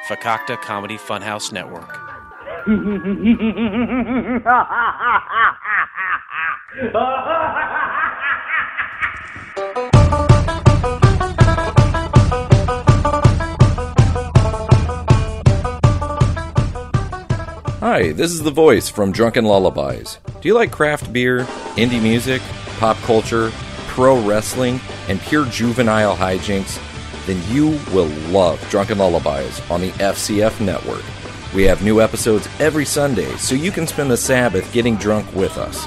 Fakakta Comedy Funhouse Network. Hi, this is the voice from Drunken Lullabies. Do you like craft beer, indie music, pop culture, pro wrestling, and pure juvenile hijinks? Then you will love Drunken Lullabies on the FCF Network. We have new episodes every Sunday, so you can spend the Sabbath getting drunk with us.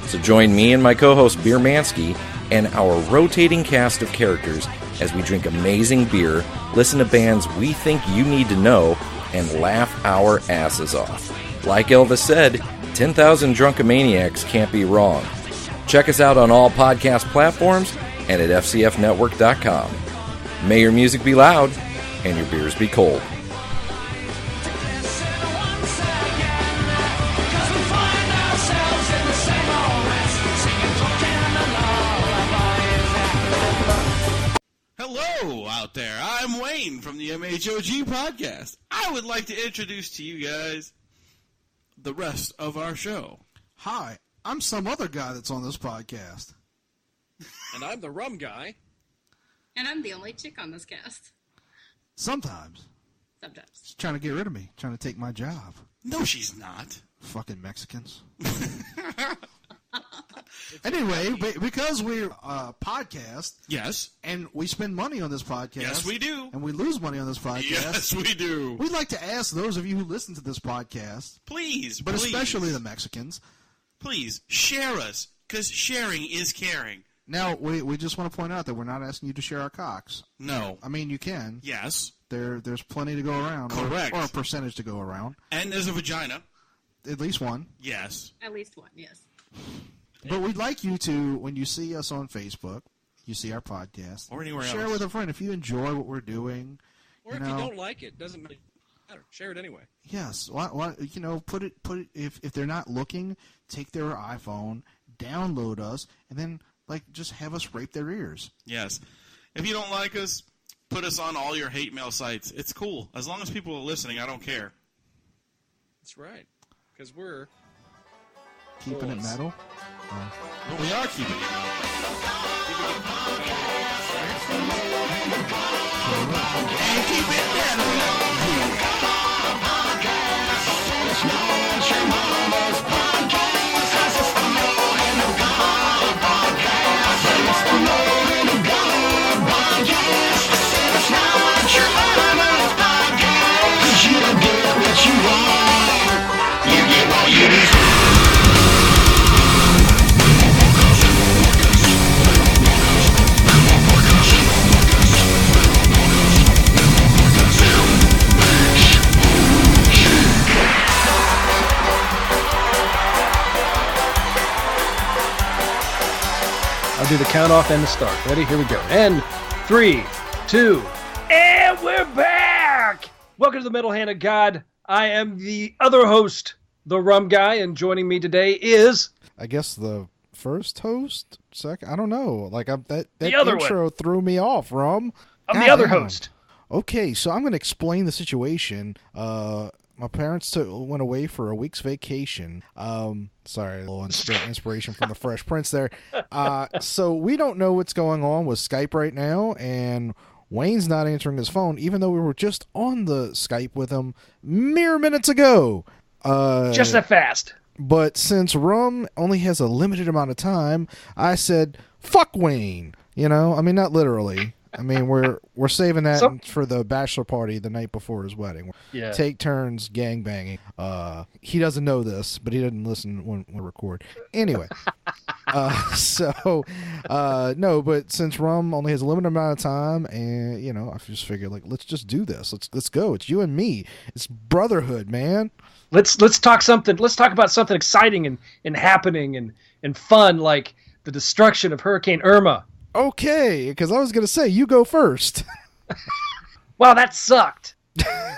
So join me and my co-host Beer Mansky and our rotating cast of characters as we drink amazing beer, listen to bands we think you need to know, and laugh our asses off. Like Elvis said, 10,000 drunkomaniacs can't be wrong. Check us out on all podcast platforms and at fcfnetwork.com. May your music be loud and your beers be cold. Hello out there. I'm Wayne from the MHOG podcast. I would like to introduce to you guys the rest of our show. Hi, I'm some other guy that's on this podcast. And I'm the Rum Guy. And I'm the only chick on this cast. Sometimes. She's trying to get rid of me, trying to take my job. No, she's not. Fucking Mexicans. Anyway, because we're a podcast. Yes. And we spend money on this podcast. Yes, we do. And we lose money on this podcast. Yes, we do. We'd like to ask those of you who listen to this podcast. Please, but especially the Mexicans. Please, share us, because sharing is caring. Now, we just want to point out that we're not asking you to share our cocks. No. I mean, you can. Yes. There's plenty to go around. Correct. Or a percentage to go around. And there's a vagina. At least one. Yes. At least one, yes. But we'd like you to, when you see us on Facebook, you see our podcast, or anywhere share else. with a friend if you enjoy what we're doing. Or if you don't like it, doesn't matter. Share it anyway. Yes, put it. If they're not looking, take their iPhone, download us, and then just have us rape their ears. Yes. If you don't like us, put us on all your hate mail sites. It's cool. As long as people are listening, I don't care. That's right. Because we're keeping it metal. Well, we are keeping it metal. And keep it I'll do the count off and the start. Ready? Here we go. And 3, 2, and we're back! Welcome to the Metal Hand of God. I am the other host, the Rum Guy, and joining me today is... I guess the first host? Second? I don't know. That intro threw me off, Rum. I'm the other host. Okay, so I'm going to explain the situation. My parents went away for a week's vacation. Sorry, a little inspiration from the Fresh Prince there. So we don't know what's going on with Skype right now, and Wayne's not answering his phone, even though we were just on the Skype with him mere minutes ago. Just that fast. But since Rum only has a limited amount of time, I said, fuck Wayne. I mean, not literally. I mean, we're saving that for the bachelor party the night before his wedding. Yeah. Take turns gangbanging. He doesn't know this, but he didn't listen when we record. Anyway, no, but since Rum only has a limited amount of time, and I just figured let's just do this. Let's go. It's you and me. It's brotherhood, man. Let's talk something. Let's talk about something exciting and happening and fun, like the destruction of Hurricane Irma. Okay, because I was going to say, you go first. Wow, that sucked. I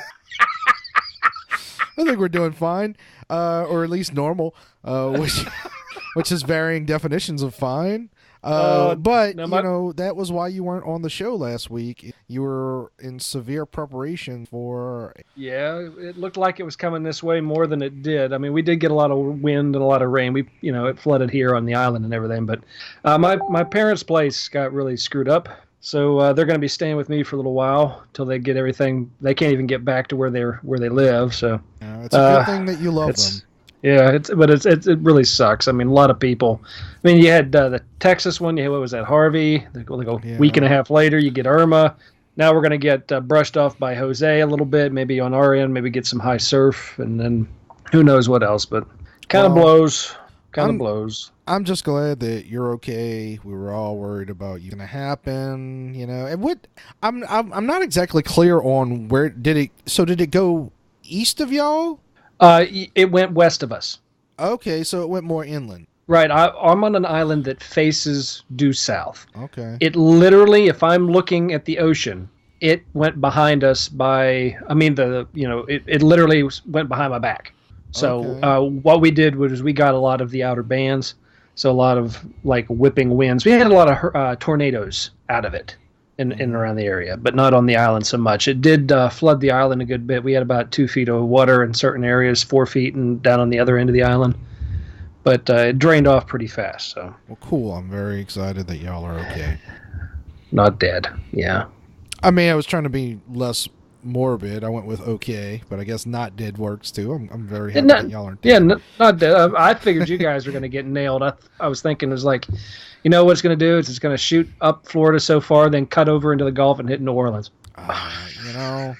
think we're doing fine, or at least normal, which is varying definitions of fine. But now you know, that was why you weren't on the show last week. You were in severe preparation for. Yeah, it looked like it was coming this way more than it did. I mean, we did get a lot of wind and a lot of rain. It flooded here on the island and everything. But my parents' place got really screwed up, so they're going to be staying with me for a little while till they get everything. They can't even get back to where they live. So it's a good thing that you love them. Yeah, it really sucks. I mean, a lot of people. I mean, you had the Texas one. You had, what was that, Harvey? Like a week and a half later, you get Irma. Now we're going to get brushed off by Jose a little bit, maybe on our end, maybe get some high surf, and then who knows what else. But kind of blows. I'm just glad that you're okay. We were all worried about you going to happen, you know. And what I'm not exactly clear on where did it. So did it go east of y'all? It went west of us. Okay, so it went more inland. Right, I'm on an island that faces due south. Okay. It literally, if I'm looking at the ocean, it went behind us it literally went behind my back. So what we did was we got a lot of the outer bands, so a lot of like whipping winds. We had a lot of tornadoes out of it. In and around the area, but not on the island so much. It did flood the island a good bit. We had about 2 feet of water in certain areas, 4 feet and down on the other end of the island. But it drained off pretty fast. So. Well, cool. I'm very excited that y'all are okay. Not dead. Yeah. I mean, I was trying to be less morbid. I went with okay, but I guess not dead works too. I'm very happy that y'all aren't dead. Yeah, not dead. I figured you guys were going to get nailed. I was thinking it was like, you know what it's going to do? It's just going to shoot up Florida so far, then cut over into the Gulf and hit New Orleans. You know,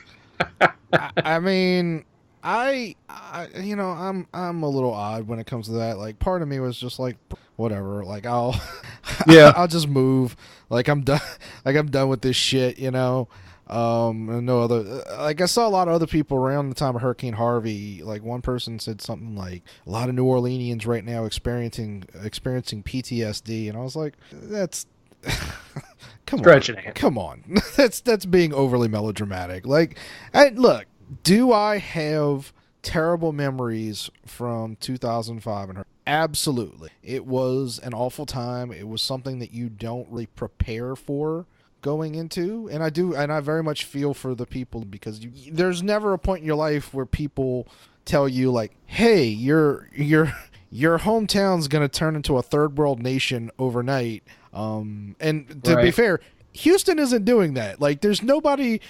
I mean, I'm a little odd when it comes to that. Like, part of me was just like, whatever. Like, I'll just move. Like, I'm done. Like, I'm done with this shit. You know. No other. Like, I saw a lot of other people around the time of Hurricane Harvey. Like, one person said something like a lot of New Orleanians right now experiencing PTSD, and I was like, that's come on. That's being overly melodramatic. Like, look, do I have terrible memories from 2005 and her? Absolutely. It was an awful time. It was something that you don't really prepare for going into, and I very much feel for the people, because there's never a point in your life where people tell you like, hey, your hometown's gonna turn into a third world nation overnight. And to be fair, Houston isn't doing that. Like, there's nobody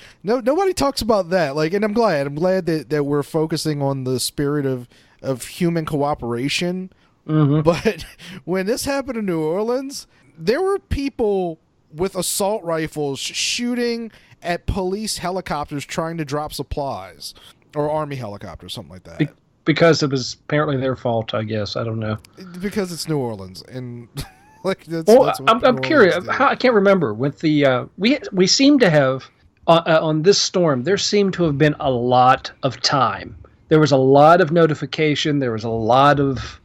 talks about that. Like, and I'm glad that we're focusing on the spirit of human cooperation. Mm-hmm. But when this happened in New Orleans, there were people with assault rifles shooting at police helicopters trying to drop supplies, or army helicopters, something like that. Because it was apparently their fault, I guess. I don't know. Because it's New Orleans, and like that's I'm curious. I can't remember with the we seem to have on this storm. There seemed to have been a lot of time. There was a lot of notification. There was a lot of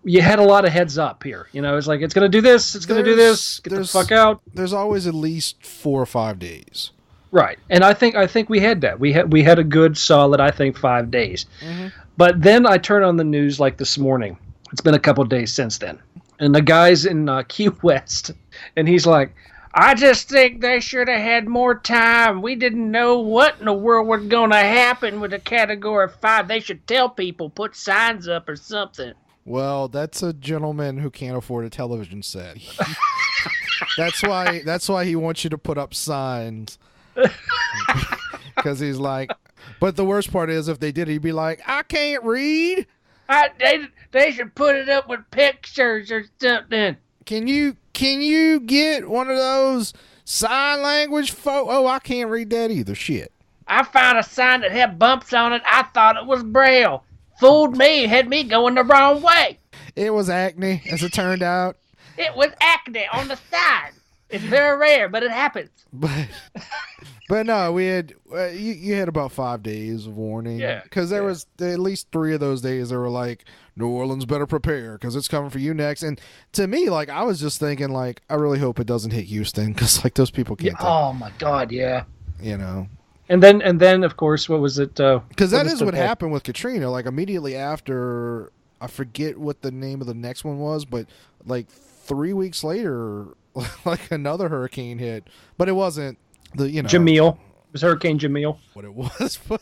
you had a lot of heads up here. It's like, it's going to do this, it's going to do this, get the fuck out. There's always at least 4 or 5 days. Right. And I think we had that. We had a good solid, I think, 5 days. Mm-hmm. But then I turned on the news like this morning. It's been a couple of days since then. And the guy's in Key West, and he's like, I just think they should have had more time. We didn't know what in the world was going to happen with a Category 5. They should tell people, put signs up or something. Well, that's a gentleman who can't afford a television set. That's why he wants you to put up signs. Because he's like, but the worst part is if they did, he'd be like, I can't read. They should put it up with pictures or something. Can you get one of those sign language Oh, I can't read that either. Shit. I found a sign that had bumps on it. I thought it was Braille. Fooled me, had me going the wrong way. It was acne, as it turned out. It was acne on the side. It's very rare, but it happens. But no, we had you had about 5 days of warning. Yeah, because there was at least 3 of those days that were like, New Orleans better prepare because it's coming for you next. And to me, like, I was just thinking, like, I really hope it doesn't hit Houston, because like those people can't. Oh my God, yeah. And then of course, what was it? Because that is what happened with Katrina. Like, immediately after I forget what the name of the next one was, but like 3 weeks later, like another hurricane hit, but it wasn't the Jamil. It was Hurricane Jamil. what it was. But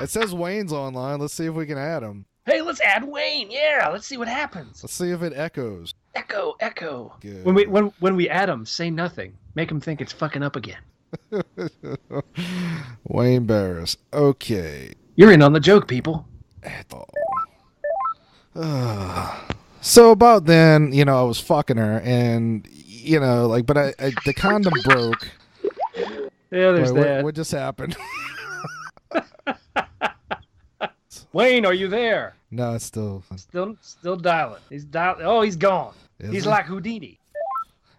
it says Wayne's online. Let's see if we can add him. Hey, let's add Wayne. Yeah, let's see what happens. Let's see if it echoes. Echo. Good. When we add him, say nothing. Make him think it's fucking up again. Wayne Barris. Okay. You're in on the joke, people. So about then, I was fucking her, and but the condom broke. Yeah, there's Wait, that. what just happened? Wayne, are you there? No, it's still dialing. He's dialing. Oh, he's gone. He's like Houdini.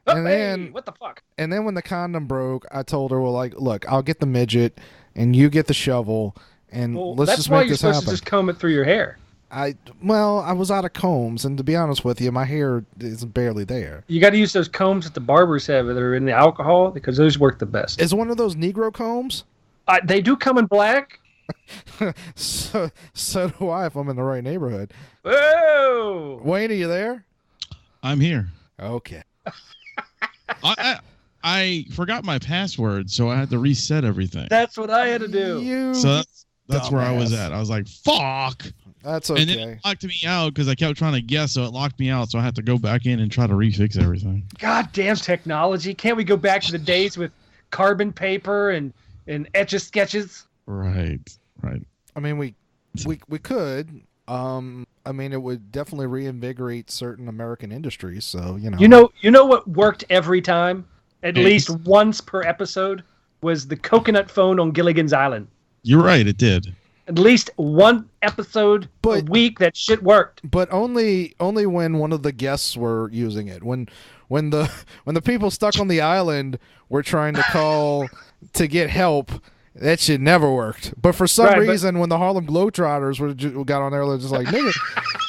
And hey, then what the fuck? And then when the condom broke, I told her, well, like, look, I'll get the midget, and you get the shovel, and let's just make this happen. That's why you're supposed to just comb it through your hair. I was out of combs, and to be honest with you, my hair is barely there. You got to use those combs that the barbers have that are in the alcohol, because those work the best. Is one of those Negro combs? They do come in black. So do I if I'm in the right neighborhood. Whoa! Wayne, are you there? I'm here. Okay. I forgot my password, so I had to reset everything. That's what I had to do. So that's where I was at. I was like, fuck. That's okay. And then it locked me out because I kept trying to guess, so it locked me out. So I had to go back in and try to refix everything. Goddamn technology. Can't we go back to the days with carbon paper and etch-a-sketches? Right. I mean, we could. I mean, it would definitely reinvigorate certain American industries. So You know what worked every time, at least once per episode, was the coconut phone on Gilligan's Island. You're right. It did. At least one episode a week that shit worked. But only when one of the guests were using it. When the people stuck on the island were trying to call to get help. That shit never worked. But for some reason, when the Harlem Globetrotters got on there, they're just like, nigga,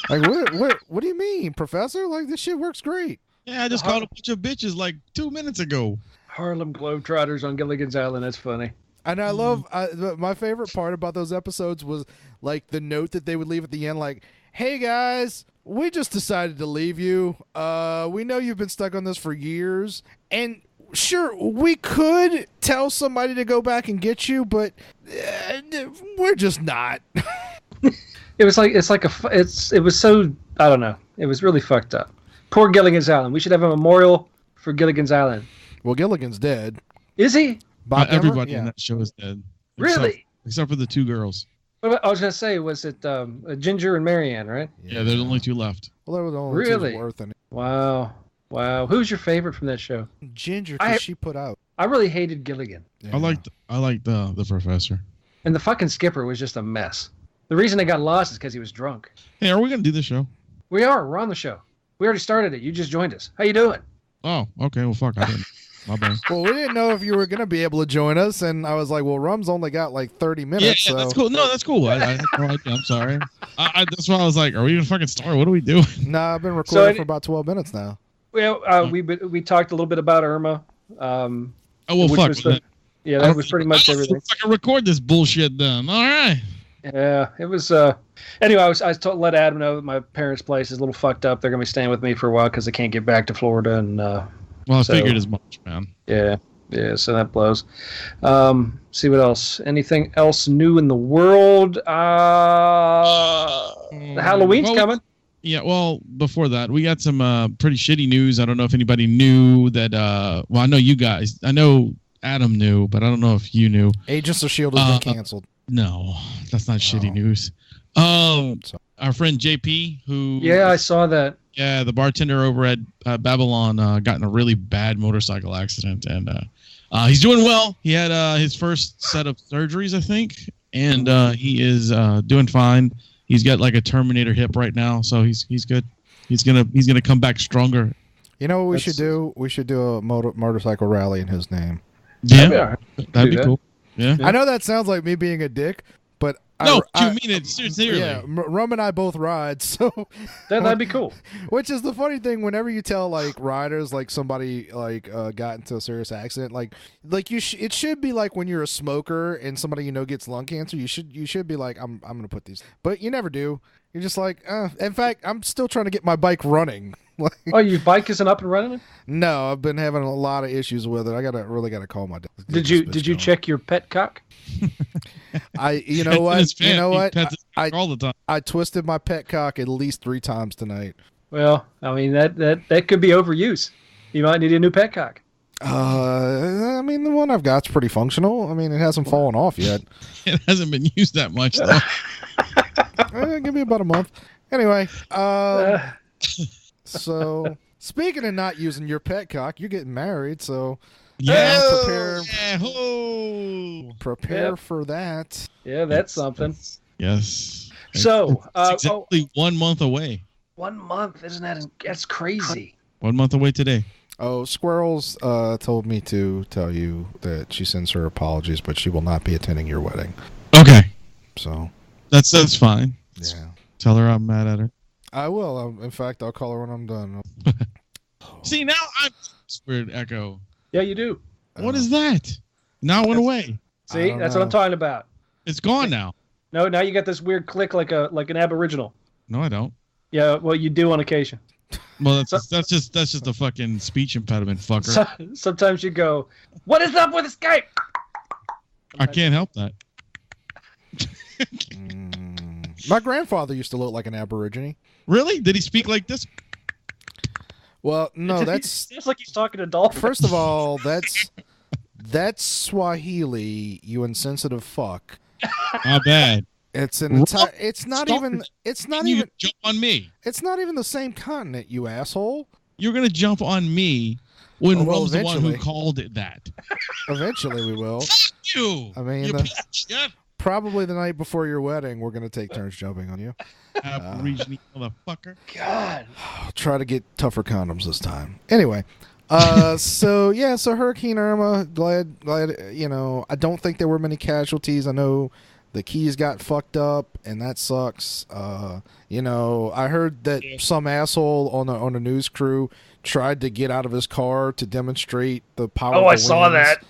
like, what do you mean, Professor? Like, this shit works great. Yeah, I just called a bunch of bitches like 2 minutes ago. Harlem Globetrotters on Gilligan's Island. That's funny. And I love, my favorite part about those episodes was, like, the note that they would leave at the end, like, hey, guys, we just decided to leave you. We know you've been stuck on this for years. And sure, we could tell somebody to go back and get you, but we're just not. It was so, I don't know. It was really fucked up. Poor Gilligan's Island. We should have a memorial for Gilligan's Island. Well, Gilligan's dead. Is he? Everybody in that show is dead. Really? Except for the two girls. I was going to say, was it Ginger and Marianne, right? Yeah, there's only two left. Well, there were the only two worth any. Wow. Who's your favorite from that show? Ginger, because she put out. I really hated Gilligan. Yeah. I liked the professor. And the fucking skipper was just a mess. The reason they got lost is because he was drunk. Hey, are we going to do the show? We are. We're on the show. We already started it. You just joined us. How you doing? Oh, okay. Well, fuck. I didn't. My bad. Well, we didn't know if you were going to be able to join us, and I was like, well, Rum's only got like 30 minutes. Yeah, that's cool. No, that's cool. I'm sorry. That's why I was like, are we even fucking start? What are we doing? Nah, I've been recording for about 12 minutes now. Well, we talked a little bit about Irma. Oh, well, fuck. That was pretty much everything. I can record this bullshit then. All right. Yeah, it was. Anyway, I let Adam know that my parents' place is a little fucked up. They're gonna be staying with me for a while because they can't get back to Florida. And well, I figured as much, man. Yeah. So that blows. See what else? Anything else new in the world? Halloween's coming. Yeah. Well, before that, we got some pretty shitty news. I don't know if anybody knew that. Well, I know you guys. I know Adam knew, but I don't know if you knew. Agents of S.H.I.E.L.D. has been canceled. No, that's not shitty news. Our friend JP, who... Yeah, I saw that. Yeah, the bartender over at Babylon got in a really bad motorcycle accident, and he's doing well. He had his first set of surgeries, I think, and he is doing fine. He's got like a Terminator hip right now, so he's good. He's gonna come back stronger. You know what we should do? We should do a motorcycle rally in his name. Yeah, that'd be cool. Yeah, I know that sounds like me being a dick, but No, you mean it sincerely. Yeah, Rum and I both ride, so That'd be cool. Which is the funny thing. Whenever you tell like riders, like somebody like got into a serious accident, like it should be like when you're a smoker and somebody gets lung cancer. You should be like, I'm gonna put these, but you never do. You're just like, in fact, I'm still trying to get my bike running. Oh, your bike isn't up and running? No, I've been having a lot of issues with it. I really gotta call my dad. Did you check your pet cock? You know what? All the time. I twisted my pet cock at least 3 times tonight. Well, I mean that could be overuse. You might need a new pet cock. I mean, the one I've got's pretty functional. I mean, it hasn't fallen off yet. It hasn't been used that much though. Give me about a month. Anyway, so speaking of not using your pet cock, you're getting married, so prepare for that. Yeah, that's something. Yes. So it's exactly 1 month away. 1 month, that's crazy. 1 month away today. Oh, Squirrels told me to tell you that she sends her apologies, but she will not be attending your wedding. Okay. So that's fine. Yeah. Tell her I'm mad at her. I will. In fact, I'll call her when I'm done. See, now I'm weird echo. Yeah, you do. What is that? Now it went away. See, that's what I'm talking about. It's gone now. No, now you got this weird click like an aboriginal. No, I don't. Yeah, well, you do on occasion. Well, that's just a fucking speech impediment, fucker. Sometimes you go, "What is up with Skype?" I can't help that. My grandfather used to look like an aborigine. Really? Did he speak like this? Well, no, that's it's like he's talking to dolphins. First of all, that's Swahili, you insensitive fuck. Not bad. It's an entire. It's not even. Jump on me. It's not even the same continent, you asshole. You're gonna jump on me when Rum's the one eventually. who called it that. Eventually, we will. Fuck you. I mean, probably the night before your wedding, we're gonna take turns jumping on you. Aborigine motherfucker. God. I'll try to get tougher condoms this time. Anyway. So Hurricane Irma, glad, I don't think there were many casualties. I know the keys got fucked up and that sucks. I heard that some asshole on a news crew tried to get out of his car to demonstrate the power of the winds. Saw that.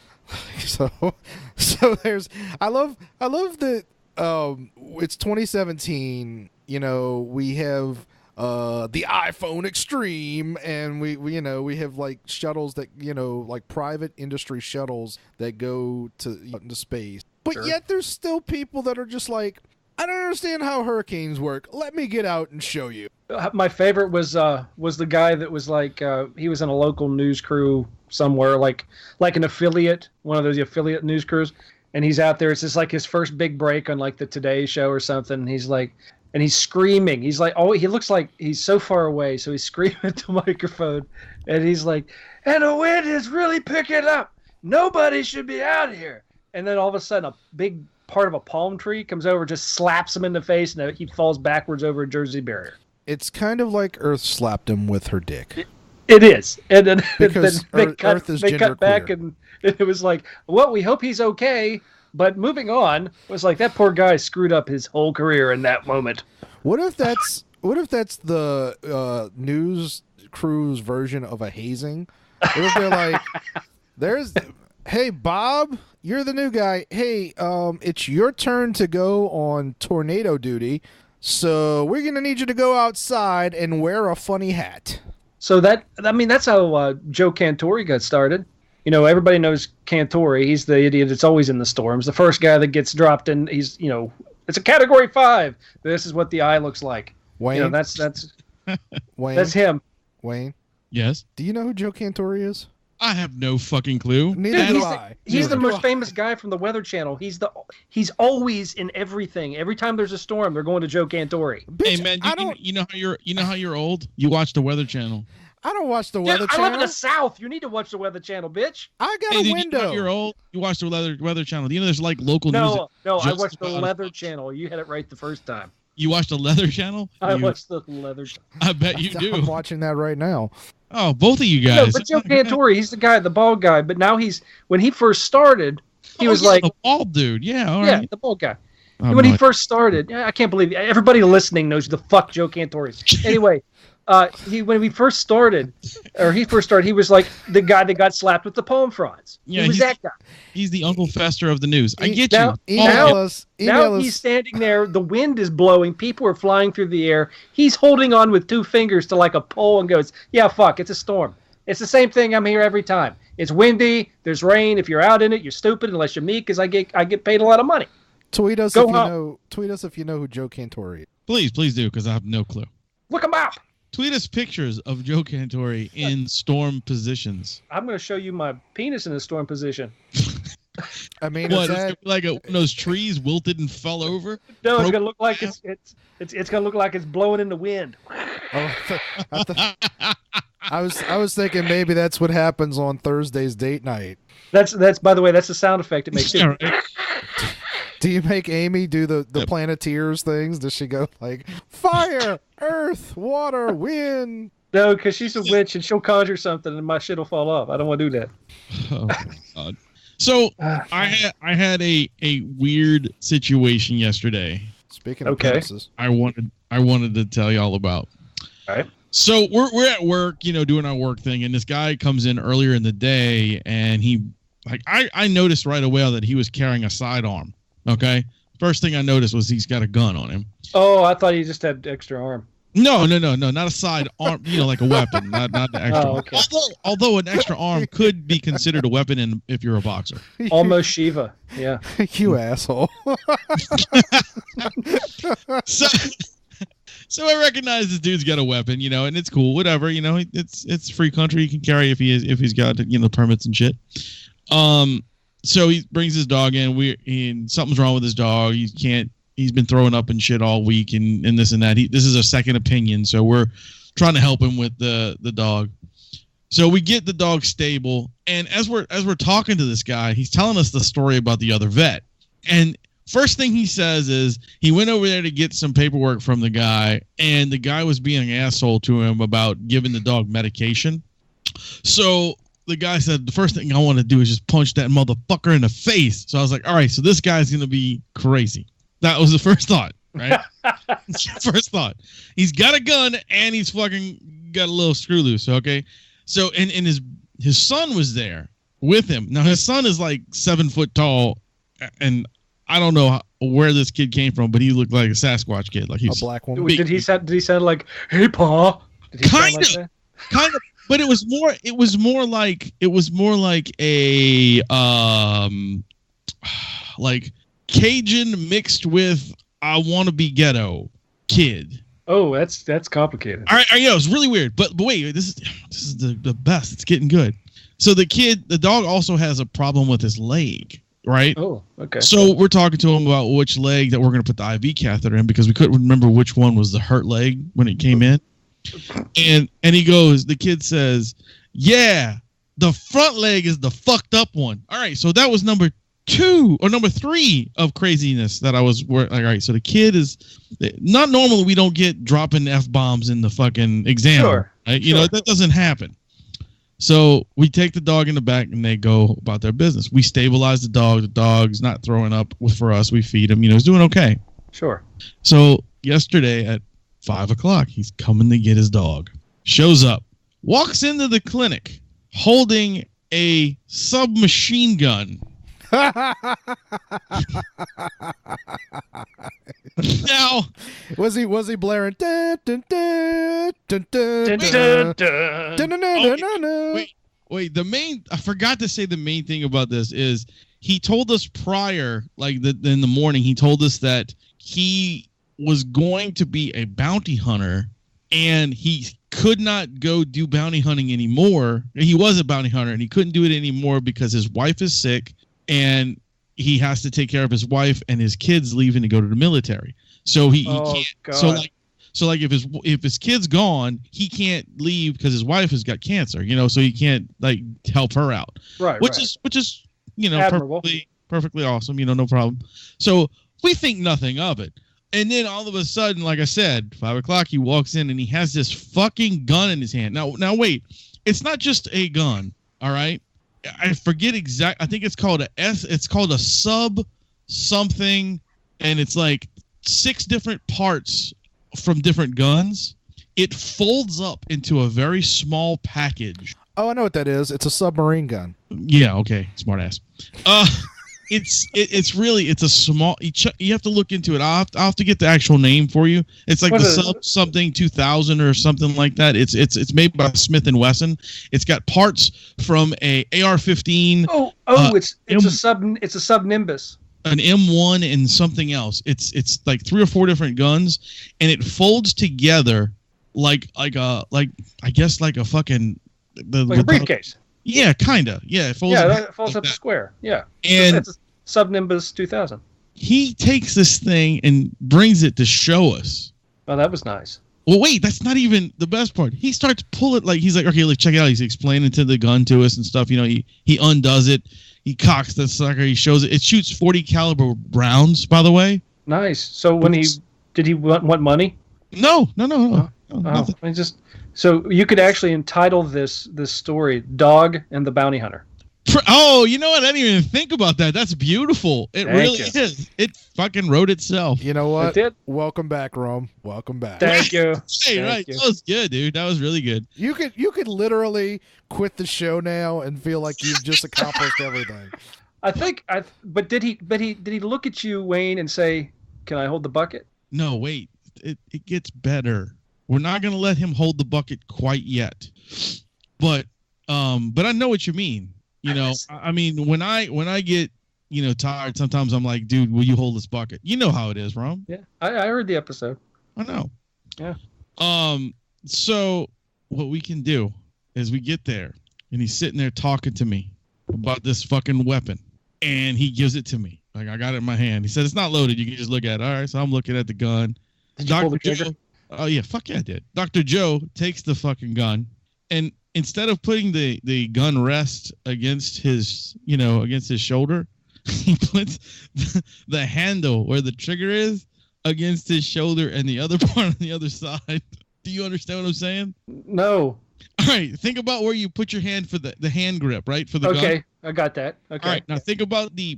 So there's I love that it's 2017, we have the iPhone Extreme, and we have like shuttles that like private industry shuttles that go into space. But yet there's still people that are just like, I don't understand how hurricanes work. Let me get out and show you. My favorite was the guy that was like he was in a local news crew somewhere, like an affiliate, one of those affiliate news crews, and he's out there. It's just like his first big break on like the Today Show or something. And he's like. And he's screaming. He's like, he looks like he's so far away. So he's screaming at the microphone. And he's like, and the wind is really picking up. Nobody should be out here. And then all of a sudden, a big part of a palm tree comes over, just slaps him in the face, and he falls backwards over a Jersey barrier. It's kind of like Earth slapped him with her dick. It is. And then, because Earth is they cut back, genderqueer. and it was like, well, we hope he's okay. But moving on, was like that poor guy screwed up his whole career in that moment. What if that's the news crew's version of a hazing? What if they're like, hey Bob, you're the new guy. Hey, it's your turn to go on tornado duty. So we're gonna need you to go outside and wear a funny hat. So that's how Joe Cantori got started. Everybody knows Cantori. He's the idiot that's always in the storms. The first guy that gets dropped in, it's a Category 5. This is what the eye looks like. Wayne, that's Wayne, that's him. Wayne, yes. Do you know who Joe Cantori is? I have no fucking clue. Neither do I. He's the most famous guy from the Weather Channel. He's always in everything. Every time there's a storm, they're going to Joe Cantori. Hey man, you know how you're old? You watch the Weather Channel. I don't watch the Weather Channel. I live in the South. You need to watch the Weather Channel, bitch. I got a window. You know you're old. You watch the Weather Channel. Do you know there's like local news? No, I watched the Leather Channel. You had it right the first time. You watched the Leather Channel? I watched the Leather Channel. I bet you do. I'm watching that right now. Oh, both of you guys. No, but Joe Cantori, he's the guy, the bald guy. But now when he first started, he was like the bald dude. Yeah, all yeah, right. the bald guy. When he first started, I can't believe it. Everybody listening knows who the fuck Joe Cantor is. Anyway, when he first started, he was like the guy that got slapped with the palm fronds. Yeah, he was that guy. He's the Uncle Fester of the news. I get now, you. Now he's standing there. The wind is blowing. People are flying through the air. He's holding on with 2 fingers to like a pole and goes, "Yeah, fuck, it's a storm. It's the same thing. I'm here every time. It's windy. There's rain. If you're out in it, you're stupid unless you're me because I get paid a lot of money." Tweet us if you know who Joe Cantor is. Please do, because I have no clue. Look him up. Tweet us pictures of Joe Cantor in storm positions. I'm going to show you my penis in a storm position. I mean, what? Is it like one of those trees wilted and fell over? No, it's going to look like it's going to look like it's blowing in the wind. Oh, I was thinking maybe that's what happens on Thursday's date night. That's by the way, that's the sound effect it makes too. Yeah, right. Do you make Amy do the Planeteers things? Does she go like fire, earth, water, wind? No, because she's a witch and she'll conjure something and my shit will fall off. I don't want to do that. Oh my God. So I had a weird situation yesterday. Speaking of penises, I wanted to tell you all about. All right. So we're at work, doing our work thing, and this guy comes in earlier in the day, and I noticed right away that he was carrying a sidearm. Okay, first thing I noticed was he's got a gun on him. Oh, I thought he just had extra arm. No, not a side arm. Like a weapon, not the extra. Oh, okay. Although an extra arm could be considered a weapon if you're a boxer. Almost Shiva. Yeah. You asshole. So I recognize this dude's got a weapon, and it's cool, whatever, it's free country. He can carry if he's got permits and shit. So he brings his dog in. Something's wrong with his dog. He's been throwing up and shit all week and this and that. This is a second opinion, so we're trying to help him with the dog. So we get the dog stable, and as we're talking to this guy, he's telling us the story about the other vet. And first thing he says is he went over there to get some paperwork from the guy, and the guy was being an asshole to him about giving the dog medication. So the guy said, the first thing I want to do is just punch that motherfucker in the face. So I was like, all right, so this guy's going to be crazy. That was the first thought, right? First thought. He's got a gun, and he's fucking got a little screw loose, okay? So, and his son was there with him. Now, his son is like 7 foot tall, and I don't know where this kid came from, but he looked like a Sasquatch kid. Like he was a black woman. Did he sound like, "Hey, Pa"? Kind of. But it was more like a like Cajun mixed with I want to be ghetto kid. Oh, that's complicated. All right, yeah, it was really weird. But wait, this is the best. It's getting good. So the dog also has a problem with his leg, right? Oh, okay. So we're talking to him about which leg that we're going to put the IV catheter in because we couldn't remember which one was the hurt leg when it came in. And he goes, the kid says, yeah, the front leg is the fucked up one. All right, so that was number 2 or number 3 of craziness that I was like, all right, so the kid is not normally we don't get dropping F-bombs in the fucking exam. Sure. Right? You know, that doesn't happen. So we take the dog in the back and they go about their business. We stabilize the dog. The dog's not throwing up for us. We feed him. You know, he's doing okay. Sure. So yesterday at 5 o'clock, he's coming to get his dog. Shows up, walks into the clinic holding a submachine gun. Now, was he blaring? Wait. I forgot to say the main thing about this is he told us prior, like in the morning, he told us that he was going to be a bounty hunter and he could not go do bounty hunting anymore. He was a bounty hunter and he couldn't do it anymore because his wife is sick and he has to take care of his wife and his kids leaving to go to the military. So he can't. God. So like if his kid's gone, he can't leave because his wife has got cancer, you know, so he can't like help her out. Right. Which is, you know, perfectly awesome, you know, no problem. So we think nothing of it. And then all of a sudden, like I said, 5 o'clock, he walks in and he has this fucking gun in his hand. Now wait, it's not just a gun. All right. I forget I think it's called a sub something and it's like 6 different parts from different guns. It folds up into a very small package. Oh, I know what that is. It's a submarine gun. Yeah, okay, smart ass. It's really a small. You have to look into it. I'll have to get the actual name for you. It's like something 2000 or something like that. It's made by Smith & Wesson. It's got parts from a AR-15. It's a sub Nimbus. An M1 and something else. It's like 3 or 4 different guns, and it folds together like a fucking like a briefcase. Yeah, kinda. Yeah, it folds. Yeah, that folds up a square. Yeah, and it's a sub Nimbus 2000. He takes this thing and brings it to show us. Oh, that was nice. Well, wait, that's not even the best part. He starts pulling he's like, okay, check it out. He's explaining to the gun to us and stuff. You know, he undoes it. He cocks the sucker. He shows it. It shoots 40 caliber rounds, by the way. Nice. So when did he want money? No. So you could actually entitle this story "Dog and the Bounty Hunter." Oh, you know what? I didn't even think about that. That's beautiful. It really is. It fucking wrote itself. You know what? It did. Welcome back, Rum. Welcome back. Thank you. Hey, right. That was good, dude. That was really good. You could literally quit the show now and feel like you've just accomplished everything. But did he look at you, Wayne, and say, "Can I hold the bucket?" No, wait. It gets better. We're not gonna let him hold the bucket quite yet, but I know what you mean. You know, I mean, when I get tired, sometimes I'm like, dude, will you hold this bucket? You know how it is, Rom. Yeah, I heard the episode. I know. Yeah. So what we can do is we get there, and he's sitting there talking to me about this fucking weapon, and he gives it to me. Like, I got it in my hand. He said it's not loaded. You can just look at it. All right, so I'm looking at the gun. Did you pull the trigger? Oh yeah, fuck yeah, I did. Dr. Joe takes the fucking gun, and instead of putting the gun rest against his shoulder, he puts the handle where the trigger is against his shoulder and the other part on the other side. Do you understand what I'm saying? No. All right, think about where you put your hand for the hand grip, right? For the gun. Okay, I got that. Okay. All right, now think about the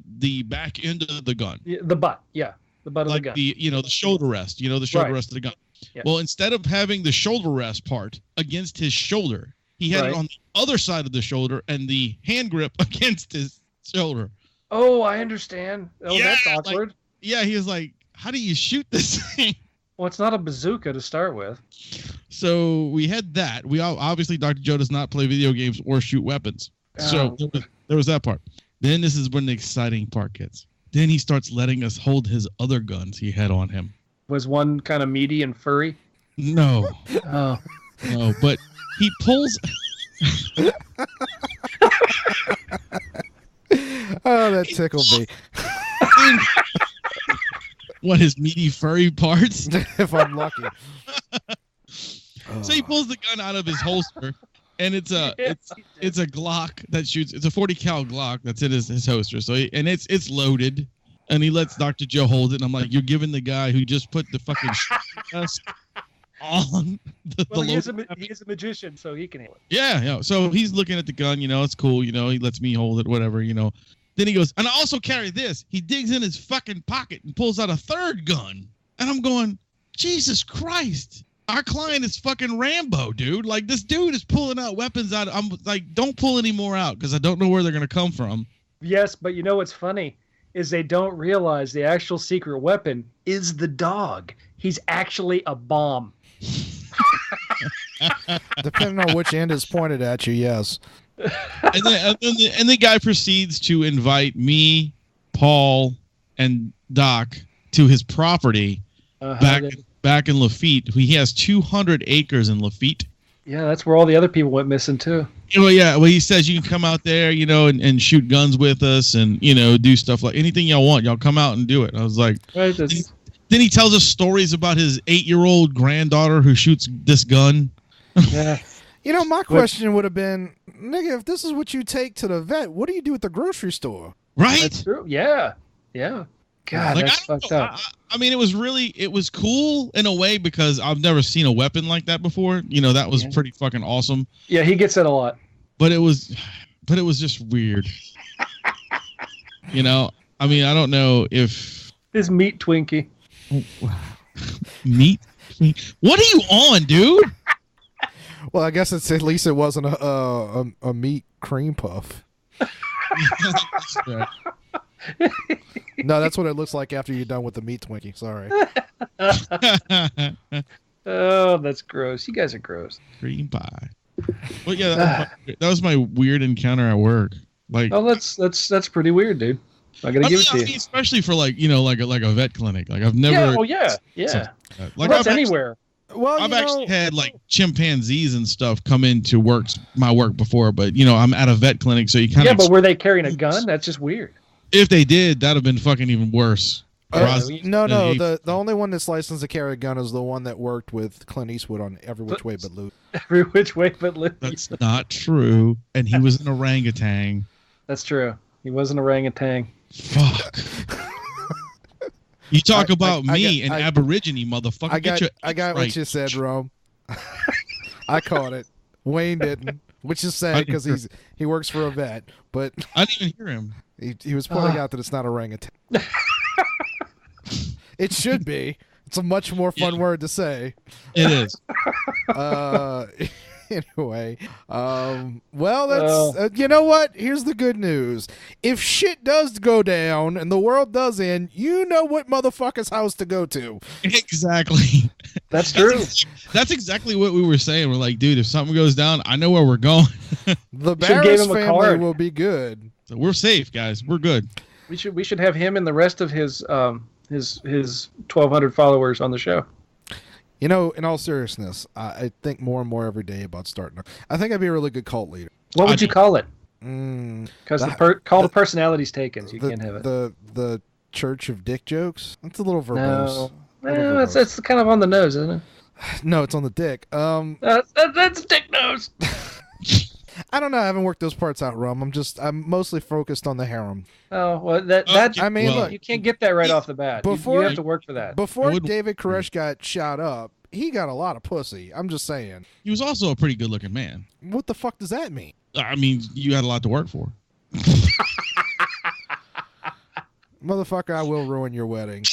back end of the gun. Yeah, the butt, yeah. The butt of the gun. The shoulder rest, the shoulder rest of the gun. Yeah. Well, instead of having the shoulder rest part against his shoulder, he had it on the other side of the shoulder and the hand grip against his shoulder. Oh, I understand. Oh, yeah, that's awkward. He was like, how do you shoot this thing? Well, it's not a bazooka to start with. So we had that. We obviously, Dr. Joe does not play video games or shoot weapons. So there was that part. Then this is when the exciting part gets. Then he starts letting us hold his other guns he had on him. Was one kind of meaty and furry? No. Oh. No, but he pulls... Oh, that tickled me. What, his meaty furry parts? If I'm lucky. So he pulls the gun out of his holster, and it's a Glock that shoots. It's a 40 cal Glock that's in his holster. So it's loaded, and he lets Dr. Joe hold it. And I'm like, you're giving the guy who just put the fucking vest on the he is a magician, so he can handle it. Yeah. So he's looking at the gun. It's cool. He lets me hold it. Whatever. Then he goes, and I also carry this. He digs in his fucking pocket and pulls out a third gun. And I'm going, Jesus Christ. Our client is fucking Rambo, dude. Like, this dude is pulling out weapons out. I'm like, don't pull any more out because I don't know where they're going to come from. Yes, but you know what's funny is they don't realize the actual secret weapon is the dog. He's actually a bomb. Depending on which end is pointed at you, yes. And the guy proceeds to invite me, Paul, and Doc to his property back in Lafitte. He has 200 acres in Lafitte. Yeah, that's where all the other people went missing too. Well, yeah. Well, he says you can come out there, and shoot guns with us, and do stuff like anything y'all want. Y'all come out and do it. I was like, then he tells us stories about his 8-year-old granddaughter who shoots this gun. Yeah. My question would have been, nigga, if this is what you take to the vet, what do you do at the grocery store? Right? That's true. Yeah. Yeah. God, that's fucked up. I mean, it was cool in a way because I've never seen a weapon like that before. That was pretty fucking awesome. Yeah, he gets it a lot. But it was just weird. I mean, I don't know if His meat Twinkie. Meat? What are you on, dude? Well, I guess at least it wasn't a meat cream puff. No, that's what it looks like after you're done with the meat Twinkie. Sorry. Oh, that's gross. You guys are gross. Cream pie. Well, yeah, that was my weird encounter at work. Like, oh, that's pretty weird, dude. I gotta give it to you. Especially for like a vet clinic. Like I've never. Yeah. Like that's anywhere. Well, I've actually had like chimpanzees and stuff come into my work before, but I'm at a vet clinic, so you kind of. Yeah, but were they carrying a gun? That's just weird. If they did, that'd have been fucking even worse. No. The only one that's licensed to carry a gun is the one that worked with Clint Eastwood on Every Which Way But Loose. Every Which Way But Loose. That's not true. And he was an orangutan. That's true. He was an orangutan. Fuck. You talk about me, an aborigine motherfucker. I got what you said, Rum. I caught it. Wayne didn't, which is sad because he works for a vet. But I didn't even hear him. He was pointing out that it's not orangutan. It should be. It's a much more fun word to say. It is. Anyway, well, that's you know what? Here's the good news. If shit does go down and the world does end, you know what motherfucker's house to go to. Exactly. That's true. That's exactly what we were saying. We're like, dude, if something goes down, I know where we're going. The Barris family will be good. So we're safe, guys. We're good. We should have him and the rest of his 1,200 followers on the show. In all seriousness, I think more and more every day about starting. I think I'd be a really good cult leader. What would you call it? Because the personality's taken, so you can't have it. The Church of Dick Jokes. That's a little verbose. No, it's kind of on the nose, isn't it? No, it's on the dick. That's dick nose. I don't know. I haven't worked those parts out, Rum. I'm mostly focused on the harem. Oh well, look, you can't get that right off the bat. You have to work for that. Before David Koresh got shot up, he got a lot of pussy. I'm just saying. He was also a pretty good-looking man. What the fuck does that mean? I mean, you had a lot to work for. Motherfucker, I will ruin your wedding.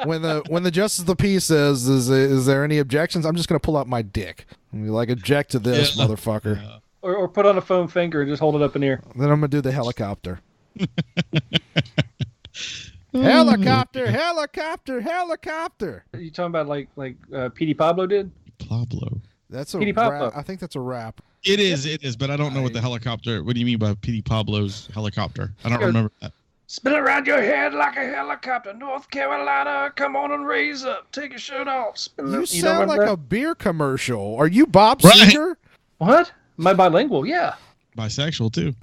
When the justice of the peace says, is there any objections? I'm just gonna pull out my dick and be like, object to this, motherfucker. Yeah. Or put on a foam finger and just hold it up in the air. Then I'm gonna do the helicopter. Helicopter. Are you talking about like P.D. Pablo did? Pablo. That's a rap. I think that's a rap. It is, but I don't know what the helicopter. What do you mean by P.D. Pablo's helicopter? I don't remember that. Spin it around your head like a helicopter. North Carolina, come on and raise up. Take your shirt off. You sound like a beer commercial. Are you Bob Seger? What? Am I bilingual? Yeah. Bisexual too.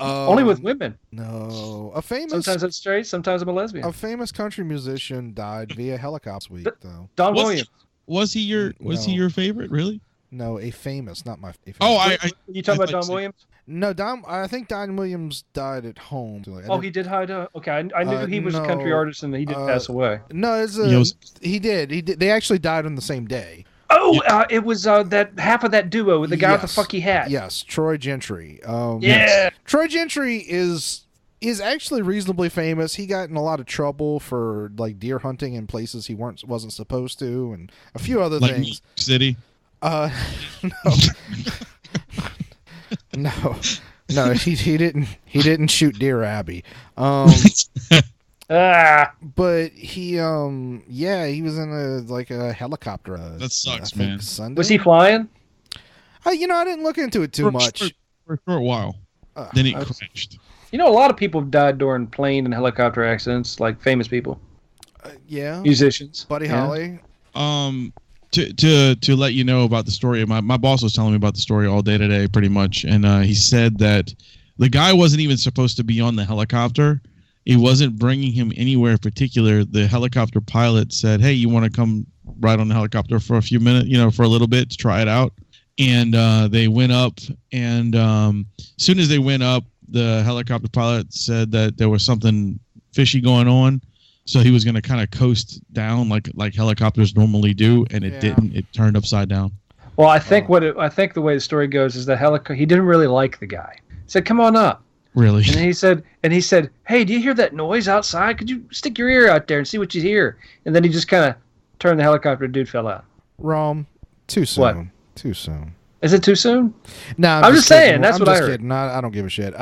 Only with women. No. Sometimes I'm straight, sometimes I'm a lesbian. A famous country musician died via helicopter week, though. Don Williams. Was he your favorite, really? No, a famous, not my favorite. Oh, you talking about Don Williams? No, I think Don Williams died at home. He did hide. Okay, I knew he was a country artist and he did pass away. No, he did. They actually died on the same day. Oh, it was that half of that duo with the guy with the funky hat. Yes, Troy Gentry. Yes. Troy Gentry is actually reasonably famous. He got in a lot of trouble for like deer hunting in places he wasn't supposed to, and a few other things. New York City. No, he didn't shoot Deer Abbey. But he he was in a helicopter. That sucks, man. Sunday? Was he flying? I didn't look into it too much. For a short while. Then he crashed. A lot of people have died during plane and helicopter accidents, like famous people. Yeah. Musicians. Buddy Holly. To let you know about the story, my boss was telling me about the story all day today, pretty much, and he said that the guy wasn't even supposed to be on the helicopter. It wasn't bringing him anywhere particular. The helicopter pilot said, "Hey, you want to come ride on the helicopter for a few minutes, for a little bit to try it out?" And they went up, and as soon as they went up, the helicopter pilot said that there was something fishy going on. So he was going to kind of coast down like helicopters normally do, and it didn't. It turned upside down. Well, I think the way the story goes is that he didn't really like the guy. He said, "Come on up." Really? And he said, "Hey, do you hear that noise outside? Could you stick your ear out there and see what you hear?" And then he just kind of turned the helicopter. Dude fell out. Rum, too soon. What? Too soon. Is it too soon? No, I'm just saying. That's what I heard. Kidding. I don't give a shit.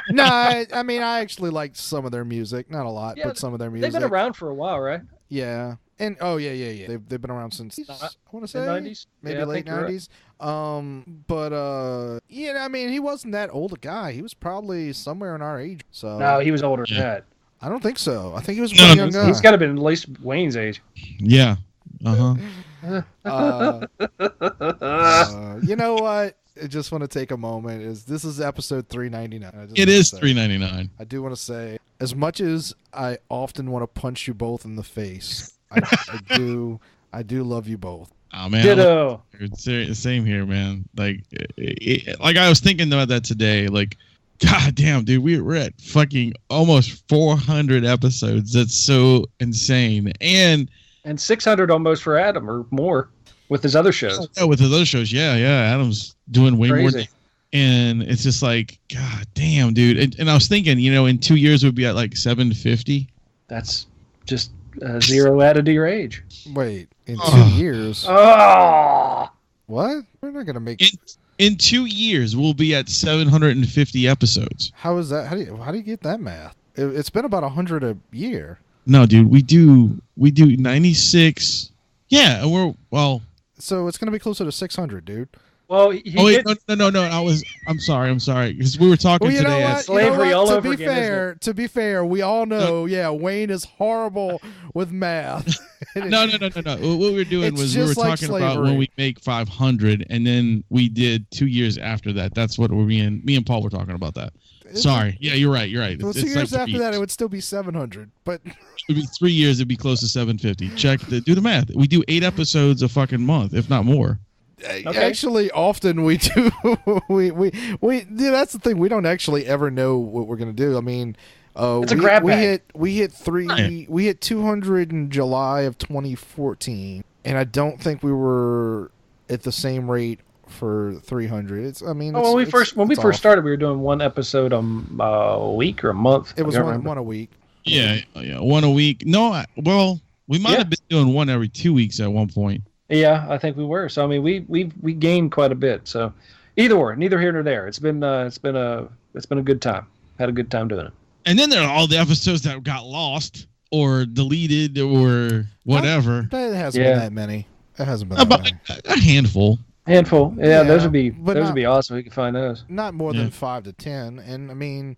No, I mean, I actually like some of their music. Not a lot, but some of their music. They've been around for a while, right? Yeah. And yeah. They've been around since I want to say '90s, maybe late '90s. Right. Yeah, I mean, he wasn't that old a guy. He was probably somewhere in our age. So no, he was older than that. I don't think so. I think he was a pretty young guy. He's got to been at least Wayne's age. Yeah. You know what? I just want to take a moment. This is episode 399. It is 399. I do want to say, as much as I often want to punch you both in the face, I do love you both. Oh man, ditto. Same here, man. Like I was thinking about that today. Like, god damn, dude, we're at fucking almost 400 episodes. That's so insane. And 600 almost for Adam or more with his other shows. Yeah, with his other shows, yeah. Adam's doing way more. And it's just like, god damn, dude. And I was thinking, in 2 years we'd be at like 750. That's just 0 added to your age. Wait, in 2 years? Oh, what? We're not gonna make. In 2 years we'll be at 750 episodes. How is that? How do you get that math? It's been about 100 a year. No, dude, we do 96. Yeah, so it's gonna be closer to 600, dude. Well, no. I'm sorry, because we were talking today. What? Slavery all over again. To be fair, we all know. Wayne is horrible with math. No. What we were doing was we were talking about when we make 500, and then we did 2 years after that. That's what me and Paul were talking about that. Sorry. Yeah, you're right. Well, 2 years after that, it would still be 700. But it would be 3 years. It'd be close to 750. Do the math. We do 8 episodes a fucking month, if not more. Okay. Actually, often we do. That's the thing. We don't actually ever know what we're gonna do. I mean, it's a grab bag. We hit 200 in July of 2014, and I don't think we were at the same rate for 300. When we first started, we were doing one episode a week or a month. It was one a week. Yeah, one a week. No, we might have been doing one every 2 weeks at one point. Yeah, I think we were. So I mean, we gained quite a bit. So either or, neither here nor there. It's been a good time. Had a good time doing it. And then there are all the episodes that got lost or deleted or whatever. It hasn't been that many. It hasn't been that many. A handful. Yeah, those would be awesome. We could find those. Not more than 5 to 10. And I mean,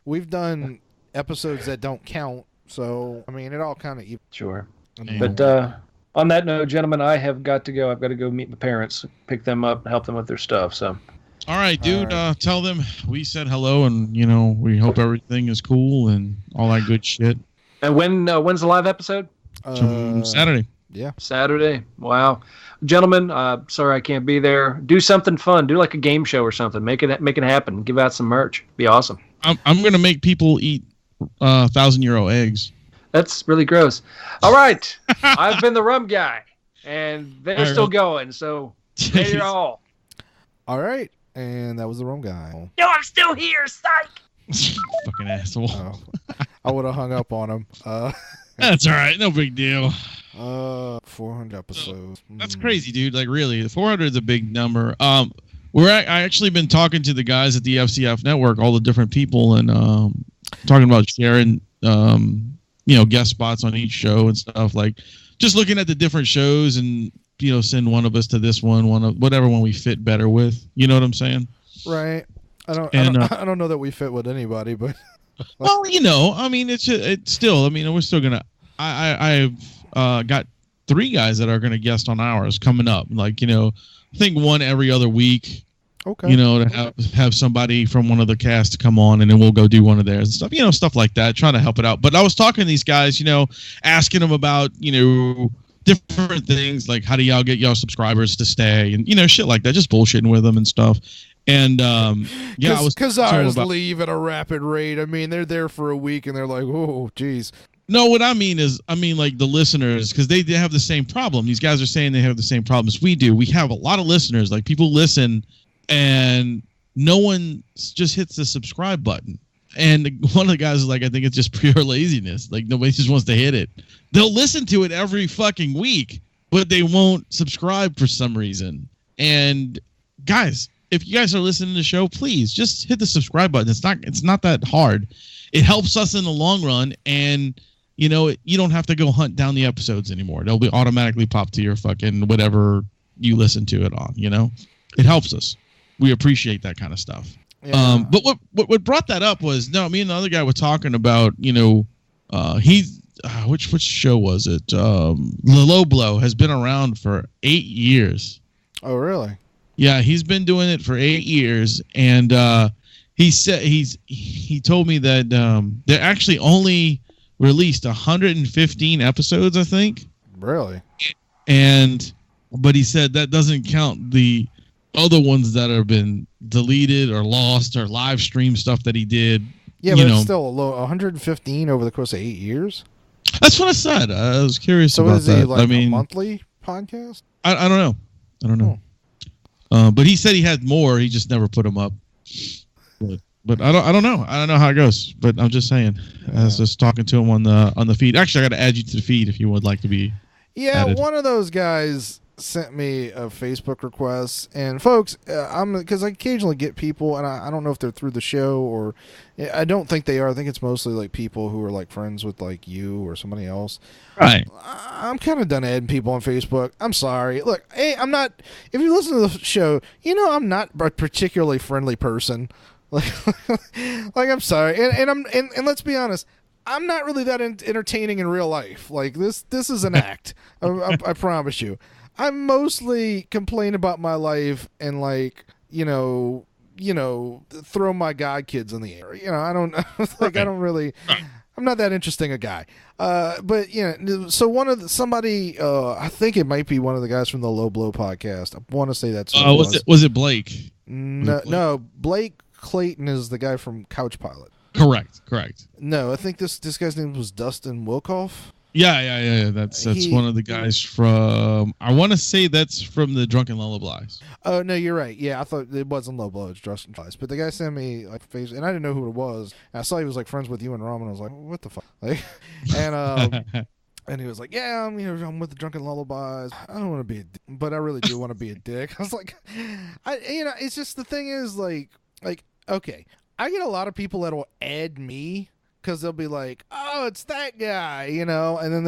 we've done episodes that don't count. So I mean, it all kind of sure. But on that note, gentlemen, I have got to go. I've got to go meet my parents, pick them up, and help them with their stuff. So, all right, dude. Tell them we said hello, and we hope everything is cool and all that good shit. And when's the live episode? Saturday. Yeah, Saturday. Wow, gentlemen. Sorry I can't be there. Do something fun. Do like a game show or something. Make it happen. Give out some merch. Be awesome. I'm gonna make people eat 1,000-euro eggs. That's really gross. All right. I've been the Rum Guy, and they're still going, so pay your all. All right. And that was the Rum Guy. No, I'm still here, psych. Fucking asshole. I would have hung up on him. That's all right. No big deal. 400 episodes. That's crazy, dude. Like, really. 400 is a big number. I actually been talking to the guys at the FCF Network, all the different people, and talking about sharing guest spots on each show and stuff, like just looking at the different shows and send one of us to this whatever one we fit better with. You know what I'm saying? Right. I don't know that we fit with anybody, but well, I mean, it's still. I mean, we're still gonna. I've got 3 guys that are gonna guest on ours coming up. Like I think one every other week. Okay. To have somebody from one of the cast come on, and then we'll go do one of theirs and stuff. Stuff like that, trying to help it out. But I was talking to these guys, asking them about, different things like how do y'all get y'all subscribers to stay and shit like that, just bullshitting with them and stuff. And because ours leave at a rapid rate. I mean, they're there for a week and they're like, oh, geez. No, what I mean like the listeners, because they have the same problem. These guys are saying they have the same problems we do. We have a lot of listeners, like people listen. And no one just hits the subscribe button. And one of the guys is like, I think it's just pure laziness. Like, nobody just wants to hit it. They'll listen to it every fucking week, but they won't subscribe for some reason. And guys, if you guys are listening to the show, please just hit the subscribe button. It's not that hard. It helps us in the long run, and you don't have to go hunt down the episodes anymore. They'll be automatically popped to your fucking whatever you listen to it on. It helps us. We appreciate that kind of stuff. Yeah. But what brought that up was, me and the other guy were talking about, which show was it? The Low Blow has been around for 8 years. Oh, really? Yeah, he's been doing it for 8 years, and he told me that they actually only released 115 episodes, I think. Really? But he said that doesn't count the other ones that have been deleted or lost or live stream stuff that he did. Yeah, but it's still a low 115 over the course of 8 years. That's what I said. I was curious about that. So is he like a monthly podcast? I don't know. But he said he had more. He just never put them up. But I don't know. I don't know how it goes. But I'm just saying. I was just talking to him on the feed. Actually, I got to add you to the feed if you would like to be. Yeah, added. One of those guys sent me a Facebook request, and folks, because I occasionally get people, and I don't know if they're through the show or I don't think they are. I think it's mostly like people who are like friends with like you or somebody else. Right. I'm kind of done adding people on Facebook. I'm sorry. Look, hey, I'm not. If you listen to the show, I'm not a particularly friendly person. Like I'm sorry, and let's be honest. I'm not really that entertaining in real life. Like this is an act. I promise you. I mostly complain about my life and throw my god kids in the air. I don't like. I don't really. I'm not that interesting a guy. But so somebody. I think it might be one of the guys from the Low Blow podcast. I want to say that's. Was it Blake? No, Blake Clayton is the guy from Couch Pilot. Correct. No, I think this guy's name was Dustin Wilkoff. Yeah. That's one of the guys from. I want to say that's from the Drunken Lullabies. Oh no, you're right. Yeah, I thought it wasn't Low Blow. It's Justin Flies. But the guy sent me like face, and I didn't know who it was. And I saw he was like friends with you and Rum, and I was like, what the fuck? Like, and and he was like, yeah, I'm with the Drunken Lullabies. I don't want to be a dick, but I really do want to be a dick. I was like, it's just the thing is like okay, I get a lot of people that will add me. Because they'll be like, oh, it's that guy, and then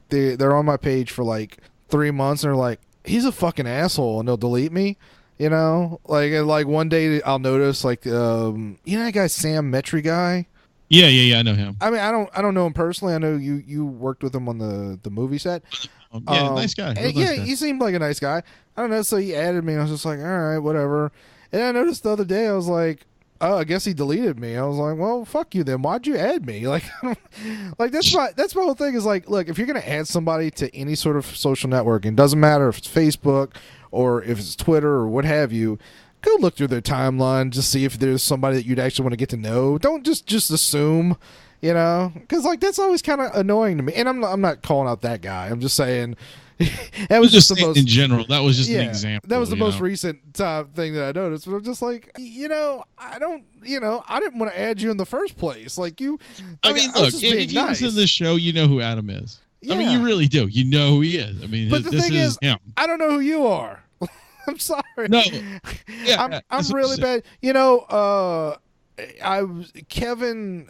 they're on my page for like 3 months, and they're like, he's a fucking asshole, and they'll delete me, like one day I'll notice like, that guy Sam Metry guy. Yeah, I know him. I mean, I don't know him personally. I know you worked with him on the movie set. Nice guy. Nice guy. He seemed like a nice guy. I don't know. So he added me, and I was just like, all right, whatever. And I noticed the other day, I was like, oh, I guess he deleted me. I was like, well, fuck you then. Why'd you add me? Like, that's my whole thing is like, look, if you're going to add somebody to any sort of social network, and it doesn't matter if it's Facebook or if it's Twitter or what have you, go look through their timeline, just see if there's somebody that you'd actually want to get to know. Don't just assume, because like that's always kind of annoying to me. And I'm not calling out that guy. I'm just saying. That was just the most in general. That was just an example. That was the most recent thing that I noticed. But I'm just like, I didn't want to add you in the first place. Like you, I mean, look, if you listen to this show, you know who Adam is. Yeah. I mean, you really do. You know who he is. I mean, but the thing is, I don't know who you are. I'm sorry. No, I'm really bad. Kevin,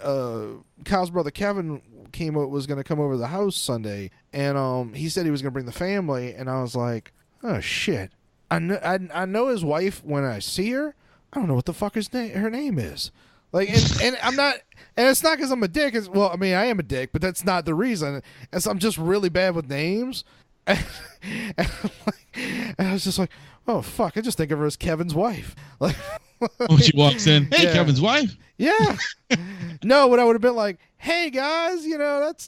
Kyle's brother Kevin was going to come over to the house Sunday, and he said he was going to bring the family, and I was like, oh shit, I know his wife when I see her. I don't know what the fuck her name is. Like, and I'm not, and it's not because I'm a dick. Well, I mean, I am a dick, but that's not the reason. And so I'm just really bad with names. And I was just like, oh fuck, I just think of her as Kevin's wife. Like, when she walks in, hey, yeah. Kevin's wife. Yeah. No, what I would have been like, hey guys,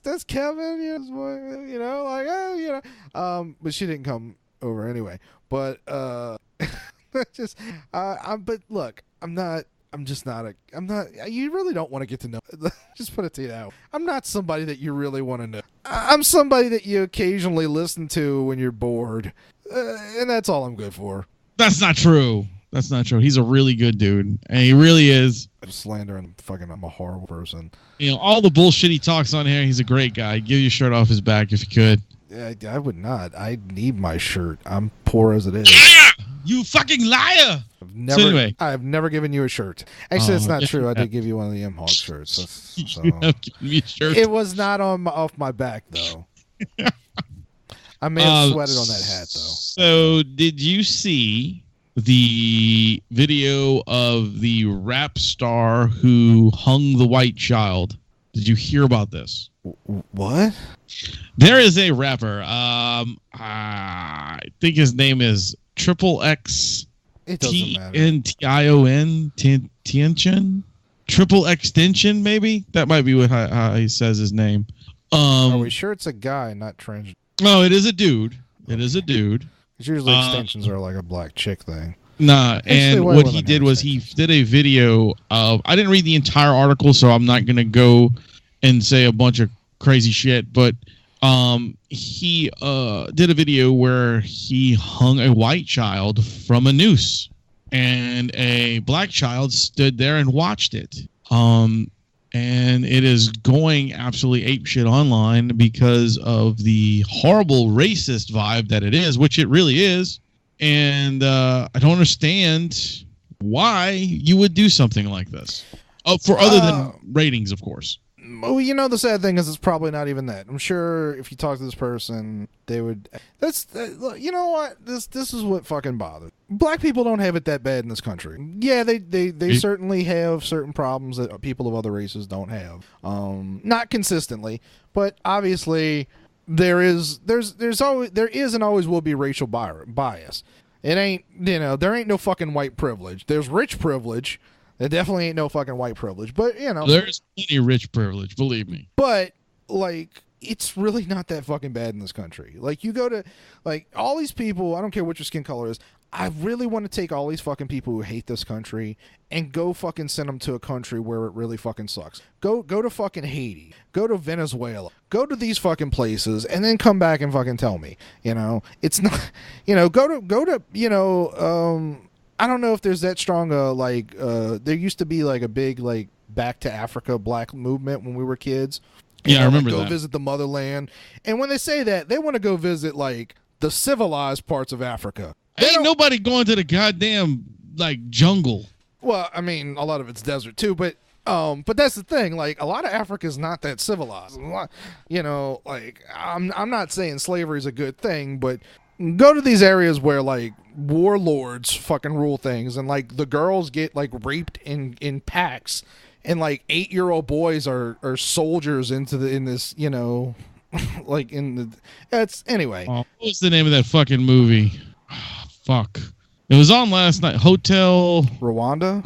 that's Kevin, but she didn't come over anyway. But just but look, you really don't want to get to know. Just put it to you that way. I'm not somebody that you really want to know. I'm somebody that you occasionally listen to when you're bored. And that's all I'm good for. That's not true. That's not true. He's a really good dude, and he really is. Slander and fucking, I'm a horrible person. You know, all the bullshit he talks on here. He's a great guy. Give your shirt off his back if you could. I would not. I need my shirt. I'm poor as it is. Liar! You fucking liar! I've never given you a shirt. Actually, that's not true. I did give you one of the MHOG shirts. So. You have given me a shirt. It was not off my back though. I may have sweated on that hat though. So, did you see the video of the rap star who hung the white child? Did you hear about this? What? There is a rapper. I think his name is XXXTION. It doesn't matter. Tianchen? Triple Extension, maybe? That might be how he says his name. Are we sure it's a guy, not trans? No, it is a dude. It is a dude. Because usually extensions are like a black chick thing. Nah, Actually, and what he did was he did a video of... I didn't read the entire article, so I'm not going to go and say a bunch of crazy shit, but he did a video where he hung a white child from a noose, and a black child stood there and watched it. And it is going absolutely apeshit online because of the horrible racist vibe that it is, which it really is. And I don't understand why you would do something like this. For other than ratings, of course. Well, you know, the sad thing is it's probably not even that. I'm sure if you talk to this person, they would... you know what? This is what fucking bothers. Black people don't have it that bad in this country. Yeah, they certainly have certain problems that people of other races don't have. Not consistently, but obviously there is and always will be racial bias. It ain't, there ain't no fucking white privilege. There's rich privilege. There definitely ain't no fucking white privilege, but there's plenty of rich privilege, believe me. But like, it's really not that fucking bad in this country. Like, you go to like all these people, I don't care what your skin color is. I really want to take all these fucking people who hate this country and go fucking send them to a country where it really fucking sucks. Go to fucking Haiti. Go to Venezuela. Go to these fucking places and then come back and fucking tell me. It's not. Go to. I don't know if there's that strong there used to be like a big like Back to Africa black movement when we were kids. Yeah, I remember that. Go visit the motherland. And when they say that, they want to go visit like the civilized parts of Africa. Ain't nobody going to the goddamn like jungle. Well, I mean, a lot of it's desert too, but that's the thing. Like, a lot of Africa is not that civilized. Like, I'm not saying slavery is a good thing, but go to these areas where like warlords fucking rule things, and like the girls get like raped in packs, and like 8-year-old boys are soldiers in this like in the anyway. What was the name of that fucking movie? Fuck. It was on last night. Hotel Rwanda.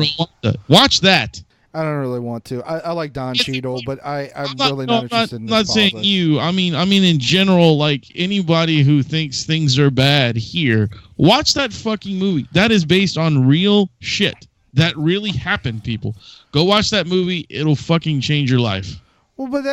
Watch that. I don't really want to. I like Don Cheadle, but I'm really not interested in this. I'm not saying you. I mean in general, like anybody who thinks things are bad here, watch that fucking movie. That is based on real shit. That really happened, people. Go watch that movie. It'll fucking change your life. Well, but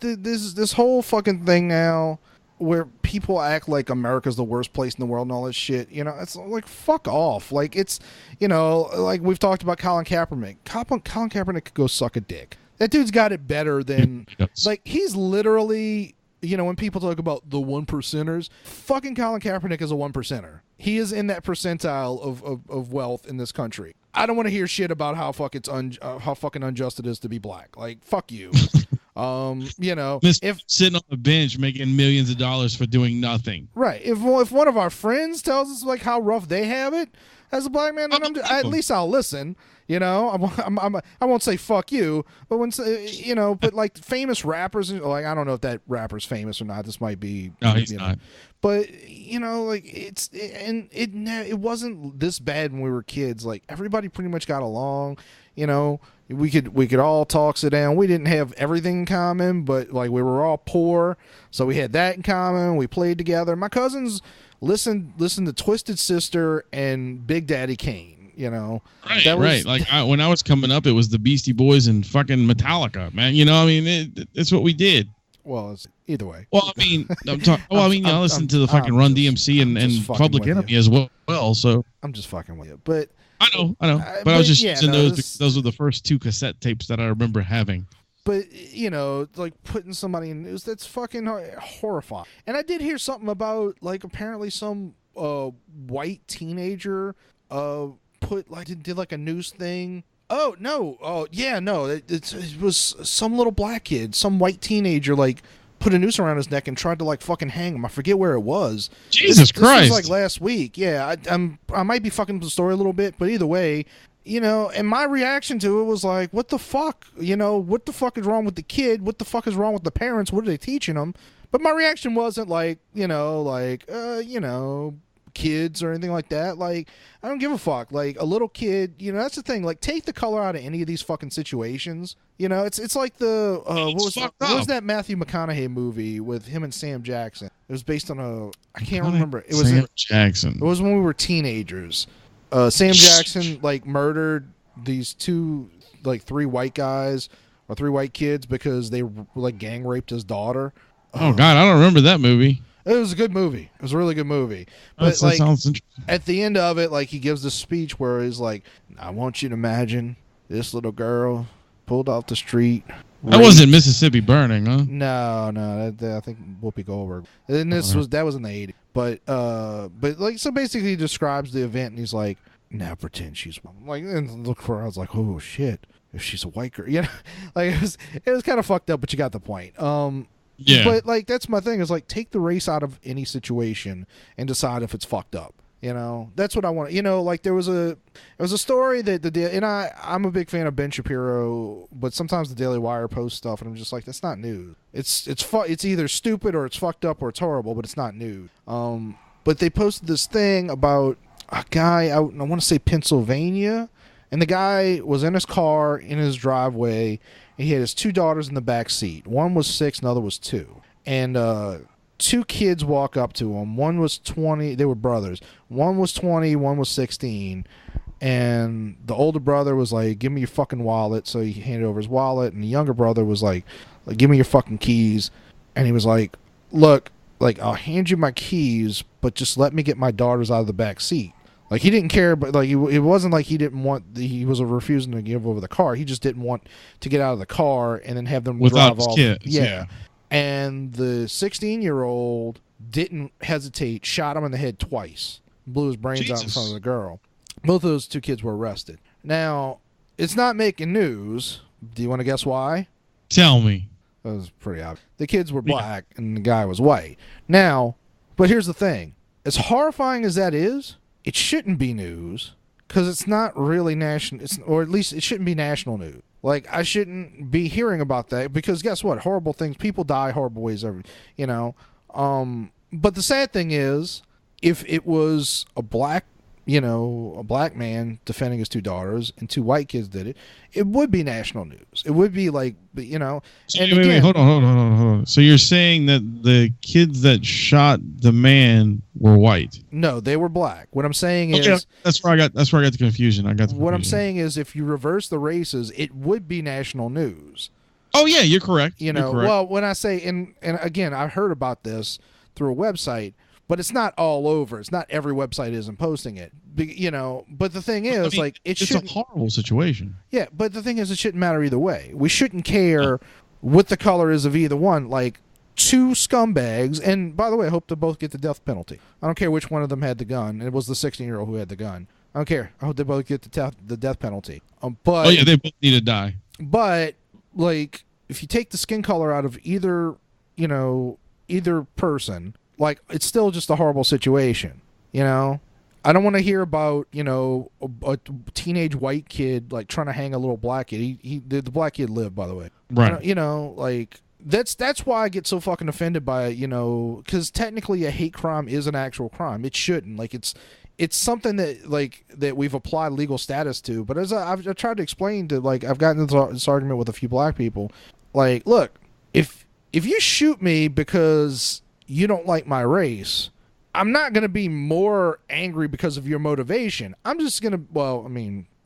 this whole fucking thing now where people act like America's the worst place in the world and all this shit, it's like, fuck off. Like, it's, like we've talked about Colin Kaepernick. Colin Kaepernick could go suck a dick. That dude's got it better than, like, he's literally, when people talk about the 1%ers, fucking Colin Kaepernick is a 1%er. He is in that percentile of wealth in this country. I don't want to hear shit about how fucking unjust it is to be black. Like, fuck you. If sitting on the bench making millions of dollars for doing nothing. Right. If one of our friends tells us like how rough they have it as a black man, then at least I'll listen. I won't say fuck you, but but like famous rappers, like I don't know if that rapper's famous or not. This might be. No, he's not. But like it wasn't this bad when we were kids. Like everybody pretty much got along. We could all talk, sit down. We didn't have everything in common, but like we were all poor, so we had that in common. We played together. My cousins listened to Twisted Sister and Big Daddy Kane. Right. Like when I was coming up, it was the Beastie Boys and fucking Metallica, man. It's what we did. Well, it's either way. Well, I mean, I listen to the fucking Run DMC and Public Enemy as well. So I'm just fucking with you, but I know. But I was just using those because those were the first 2 cassette tapes that I remember having. But, like putting somebody in news, that's fucking horrifying. And I did hear something about, like, apparently some white teenager did like a news thing. Oh, no. Oh, yeah, no. It was some little black kid, some white teenager, like, put a noose around his neck and tried to, like, fucking hang him. I forget where it was. Jesus Christ. This was, like, last week. Yeah, I might be fucking the story a little bit, but either way... and my reaction to it was like, what the fuck? What the fuck is wrong with the kid? What the fuck is wrong with the parents? What are they teaching them? But my reaction wasn't like, kids or anything like that. Like, I don't give a fuck. Like, a little kid, that's the thing. Like, take the color out of any of these fucking situations. It's like the, what was that Matthew McConaughey movie with him and Sam Jackson? It was based on I can't remember. It was Sam Jackson. It was when we were teenagers. Sam Jackson murdered these 3 white guys or 3 white kids because they gang raped his daughter. Oh God, I don't remember that movie. It was a good movie. It was a really good movie. But that sounds interesting. At the end of it, he gives this speech where he's like, "I want you to imagine this little girl pulled off the street." That wasn't Mississippi Burning, huh? No, I think Whoopi Goldberg. And that was in the 80s. But so basically he describes the event and he's like, now pretend she's and look for her. I was like, oh shit, if she's a white girl, it was kind of fucked up, but you got the point. Yeah. But that's my thing is take the race out of any situation and decide if it's fucked up. That's what I want. There was a story that I'm a big fan of Ben Shapiro, but sometimes the Daily Wire posts stuff, and I'm just like, that's not news. It's either stupid or it's fucked up or it's horrible, but it's not news. But they posted this thing about a guy out in, I want to say Pennsylvania, and the guy was in his car in his driveway, and he had his 2 daughters in the back seat. One was 6, another was 2, and 2 kids walk up to him. One was 20. They were brothers. One was 20. One was 16. And the older brother was like, "Give me your fucking wallet." So he handed over his wallet. And the younger brother was like, "Give me your fucking keys." And he was like, "Look, I'll hand you my keys, but just let me get my daughters out of the back seat." He didn't care, but it wasn't like he didn't want. He was refusing to give over the car. He just didn't want to get out of the car and then have them without drive off. Kids, yeah. And the 16-year-old didn't hesitate, shot him in the head twice, blew his brains out in front of the girl. Both of those 2 kids were arrested. Now, it's not making news. Do you want to guess why? Tell me. That was pretty obvious. The kids were black and the guy was white. Now, but here's the thing. As horrifying as that is, it shouldn't be news because it's not really national, or at least it shouldn't be national news. I shouldn't be hearing about that because guess what? Horrible things. People die horrible ways But the sad thing is, if it was a black man defending his 2 daughters and 2 white kids did it, it would be national news. It would be So and wait, hold on. So you're saying that the kids that shot the man were white? No, they were black. What I'm saying is that's where I got the confusion. What I'm saying is, if you reverse the races, it would be national news. Oh yeah, you're correct. You're correct. Well, when I say and again, I heard about this through a website. But it's not all over. It's not every website isn't posting it. But the thing is, it's a horrible situation. Yeah, but the thing is, it shouldn't matter either way. We shouldn't care what the color is of either one. 2 scumbags, and by the way, I hope they both get the death penalty. I don't care which one of them had the gun. It was the 16-year-old who had the gun. I don't care. I hope they both get the death penalty. But they both need to die. But if you take the skin color out of either person. It's still just a horrible situation, I don't want to hear about, a teenage white kid, trying to hang a little black kid. The black kid lived, by the way. Right. That's why I get so fucking offended by it, because technically a hate crime is an actual crime. It shouldn't. It's something that we've applied legal status to. But as I've tried to explain to, I've gotten this argument with a few black people. Look, if you shoot me because you don't like my race, I'm not going to be more angry because of your motivation. I'm just going to,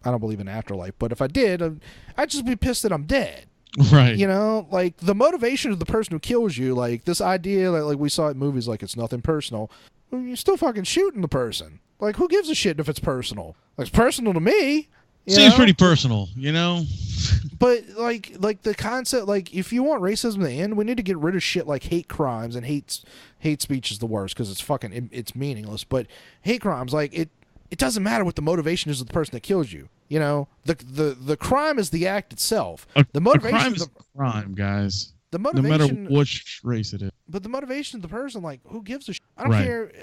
I don't believe in afterlife, but if I did, I'd just be pissed that I'm dead. Right. You know, like the motivation of the person who kills you, like this idea that like we saw in movies, like it's nothing personal. Well, you're still fucking shooting the person. Like, who gives a shit if it's personal? Like, it's personal to me. Seems pretty personal, you know? But, like the concept, like, if you want racism to end, we need to get rid of shit like hate crimes, and hate speech is the worst because it's fucking, it's meaningless. But hate crimes, like, it doesn't matter what the motivation is of the person that kills you. You know, the crime is the act itself. The motivation crime is crime, guys. The motivation, no matter which race it is. But the motivation of the person, like, who gives a shit? I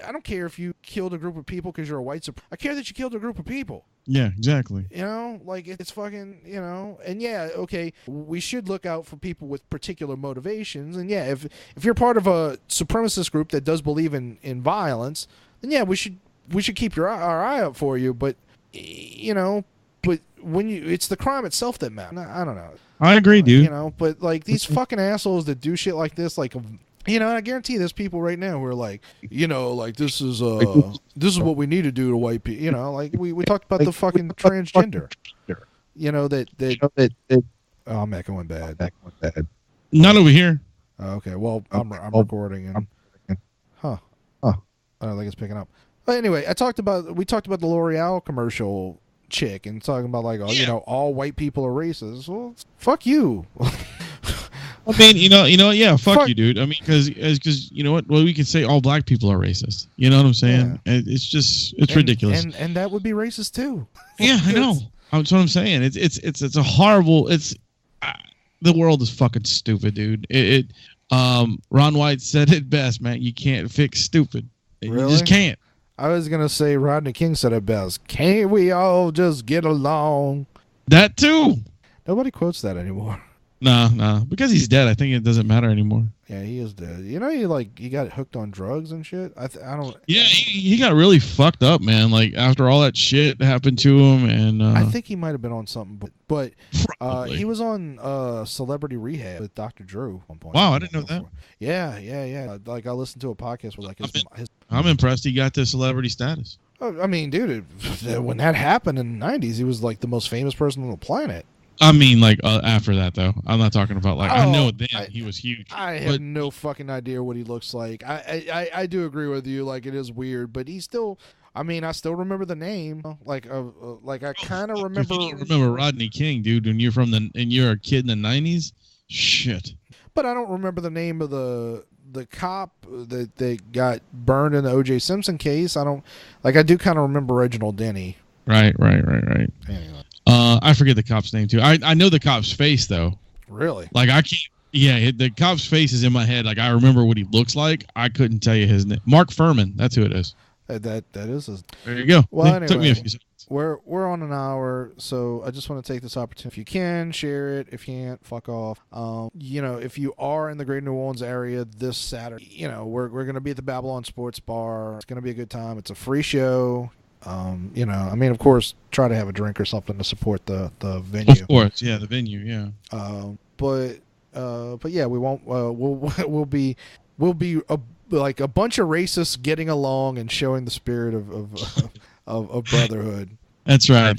don't care if you killed a group of people because you're a white supremacist. I care that you killed a group of people. Yeah, exactly. You know, like, it's fucking, you know, and yeah, okay, we should look out for people with particular motivations. And yeah, if you're part of a supremacist group that does believe in violence, then yeah, we should keep our eye out for you. But, you know, but when it's the crime itself that matters. I don't know. I agree, dude. You know, but like these fucking assholes that do shit like this, like, you know, I guarantee there's people right now who are like, you know, like this is what we need to do to white people. You know, like we talked about the fucking transgender. You know that oh, I'm echoing bad. Not over here. Okay, well I'm recording and I don't think it's picking up. But anyway, we talked about the L'Oreal commercial chick and talking about like, oh, you know, all white people are racist. Well, fuck you. I mean, you know, yeah, fuck you, dude. I mean, because you know what? Well, we could say all black people are racist. You know what I'm saying? Yeah. It's ridiculous. And that would be racist too. Yeah, I know. That's what I'm saying. It's a horrible. The world is fucking stupid, dude. Ron White said it best, man. You can't fix stupid. Really? You just can't. I was gonna say Rodney King said it best. Can't we all just get along? That too. Nobody quotes that anymore. No, because he's dead. I think it doesn't matter anymore. Yeah, he is dead. You know, he got hooked on drugs and shit. I don't. Yeah, he got really fucked up, man. Like after all that shit happened to him, and I think he might have been on something, but he was on Celebrity Rehab with Dr. Drew at one point. Wow, I didn't know that. Yeah. Like I listened to a podcast with like I'm impressed he got the celebrity status. I mean, dude, when that happened in the 90s, he was like the most famous person on the planet. I mean, like after that, though. I'm not talking about like I know then he was huge. I have no fucking idea what he looks like. I do agree with you. Like it is weird, but he's still. I mean, I still remember the name. Like I kind of remember. You don't remember Rodney King, dude? When you're you're a kid in the 90s. Shit. But I don't remember the name of the cop that got burned in the O.J. Simpson case. I do kind of remember Reginald Denny. Right. Anyway. I forget the cop's name too. I know the cop's face though. Really? Like I can't. Yeah, the cop's face is in my head. Like I remember what he looks like. I couldn't tell you his name. Mark Furman. That's who it is. That is his. There you go. Well, anyway, took me a few seconds. We're on an hour, so I just want to take this opportunity. If you can, share it. If you can't, fuck off. You know, if you are in the Greater New Orleans area this Saturday, you know, we're gonna be at the Babylon Sports Bar. It's gonna be a good time. It's a free show. You know, I mean, of course, try to have a drink or something to support the venue. Of course, yeah, the venue, yeah. But yeah, we won't. We'll be like a bunch of racists getting along and showing the spirit of brotherhood. That's right.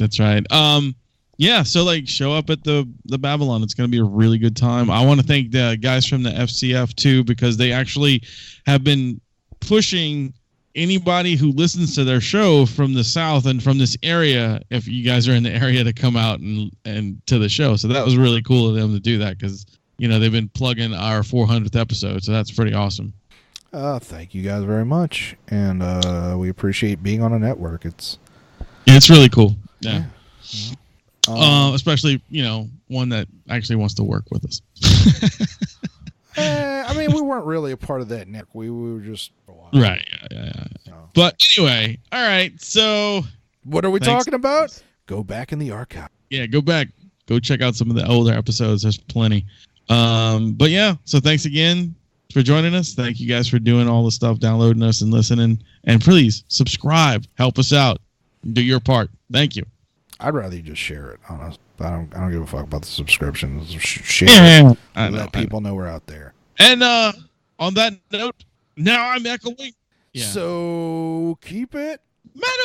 Yeah, so like show up at the Babylon. It's going to be a really good time. I want to thank the guys from the FCF too, because they actually have been pushing anybody who listens to their show from the South and from this area, if you guys are in the area, to come out and to the show. So that was really cool of them to do that, because you know they've been plugging our 400th episode, so that's pretty awesome. Thank you guys very much, and we appreciate being on a network. It's really cool. Yeah. Especially, you know, one that actually wants to work with us. I mean, we weren't really a part of that network. We were just right. Yeah. But anyway, all right. So, what are we talking about? Go back in the archive. Yeah, go back. Go check out some of the older episodes. There's plenty. But yeah. So thanks again for joining us. Thank you guys for doing all the stuff, downloading us and listening. And please subscribe. Help us out. Do your part. Thank you. I'd rather you just share it. Honestly, I don't give a fuck about the subscriptions. Share it. Let people know we're out there. And on that note, now I'm echoing. Yeah. So keep it metal.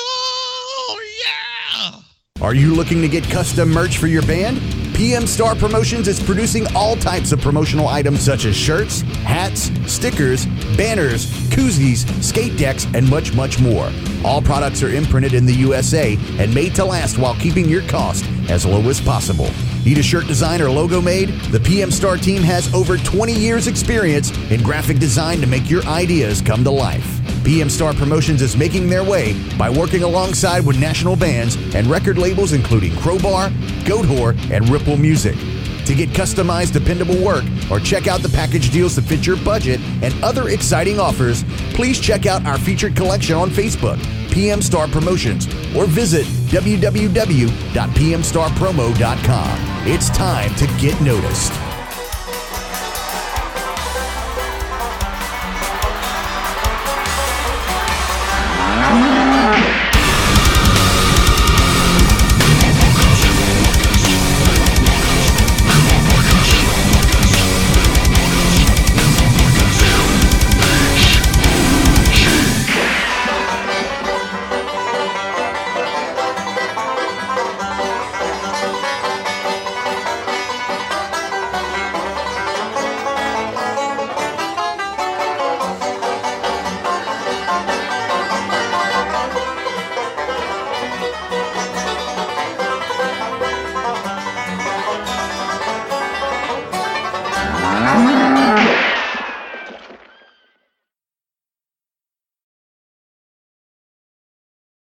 Yeah. Are you looking to get custom merch for your band? PM Star Promotions is producing all types of promotional items such as shirts, hats, stickers, banners, koozies, skate decks, and much, much more. All products are imprinted in the USA and made to last while keeping your cost as low as possible. Need a shirt design or logo made? The PM Star team has over 20 years experience in graphic design to make your ideas come to life. PM Star Promotions is making their way by working alongside with national bands and record labels including Crowbar, Goat Whore, and Ripple Music. To get customized, dependable work or check out the package deals that fit your budget and other exciting offers, please check out our featured collection on Facebook, PM Star Promotions, or visit www.pmstarpromo.com. It's time to get noticed.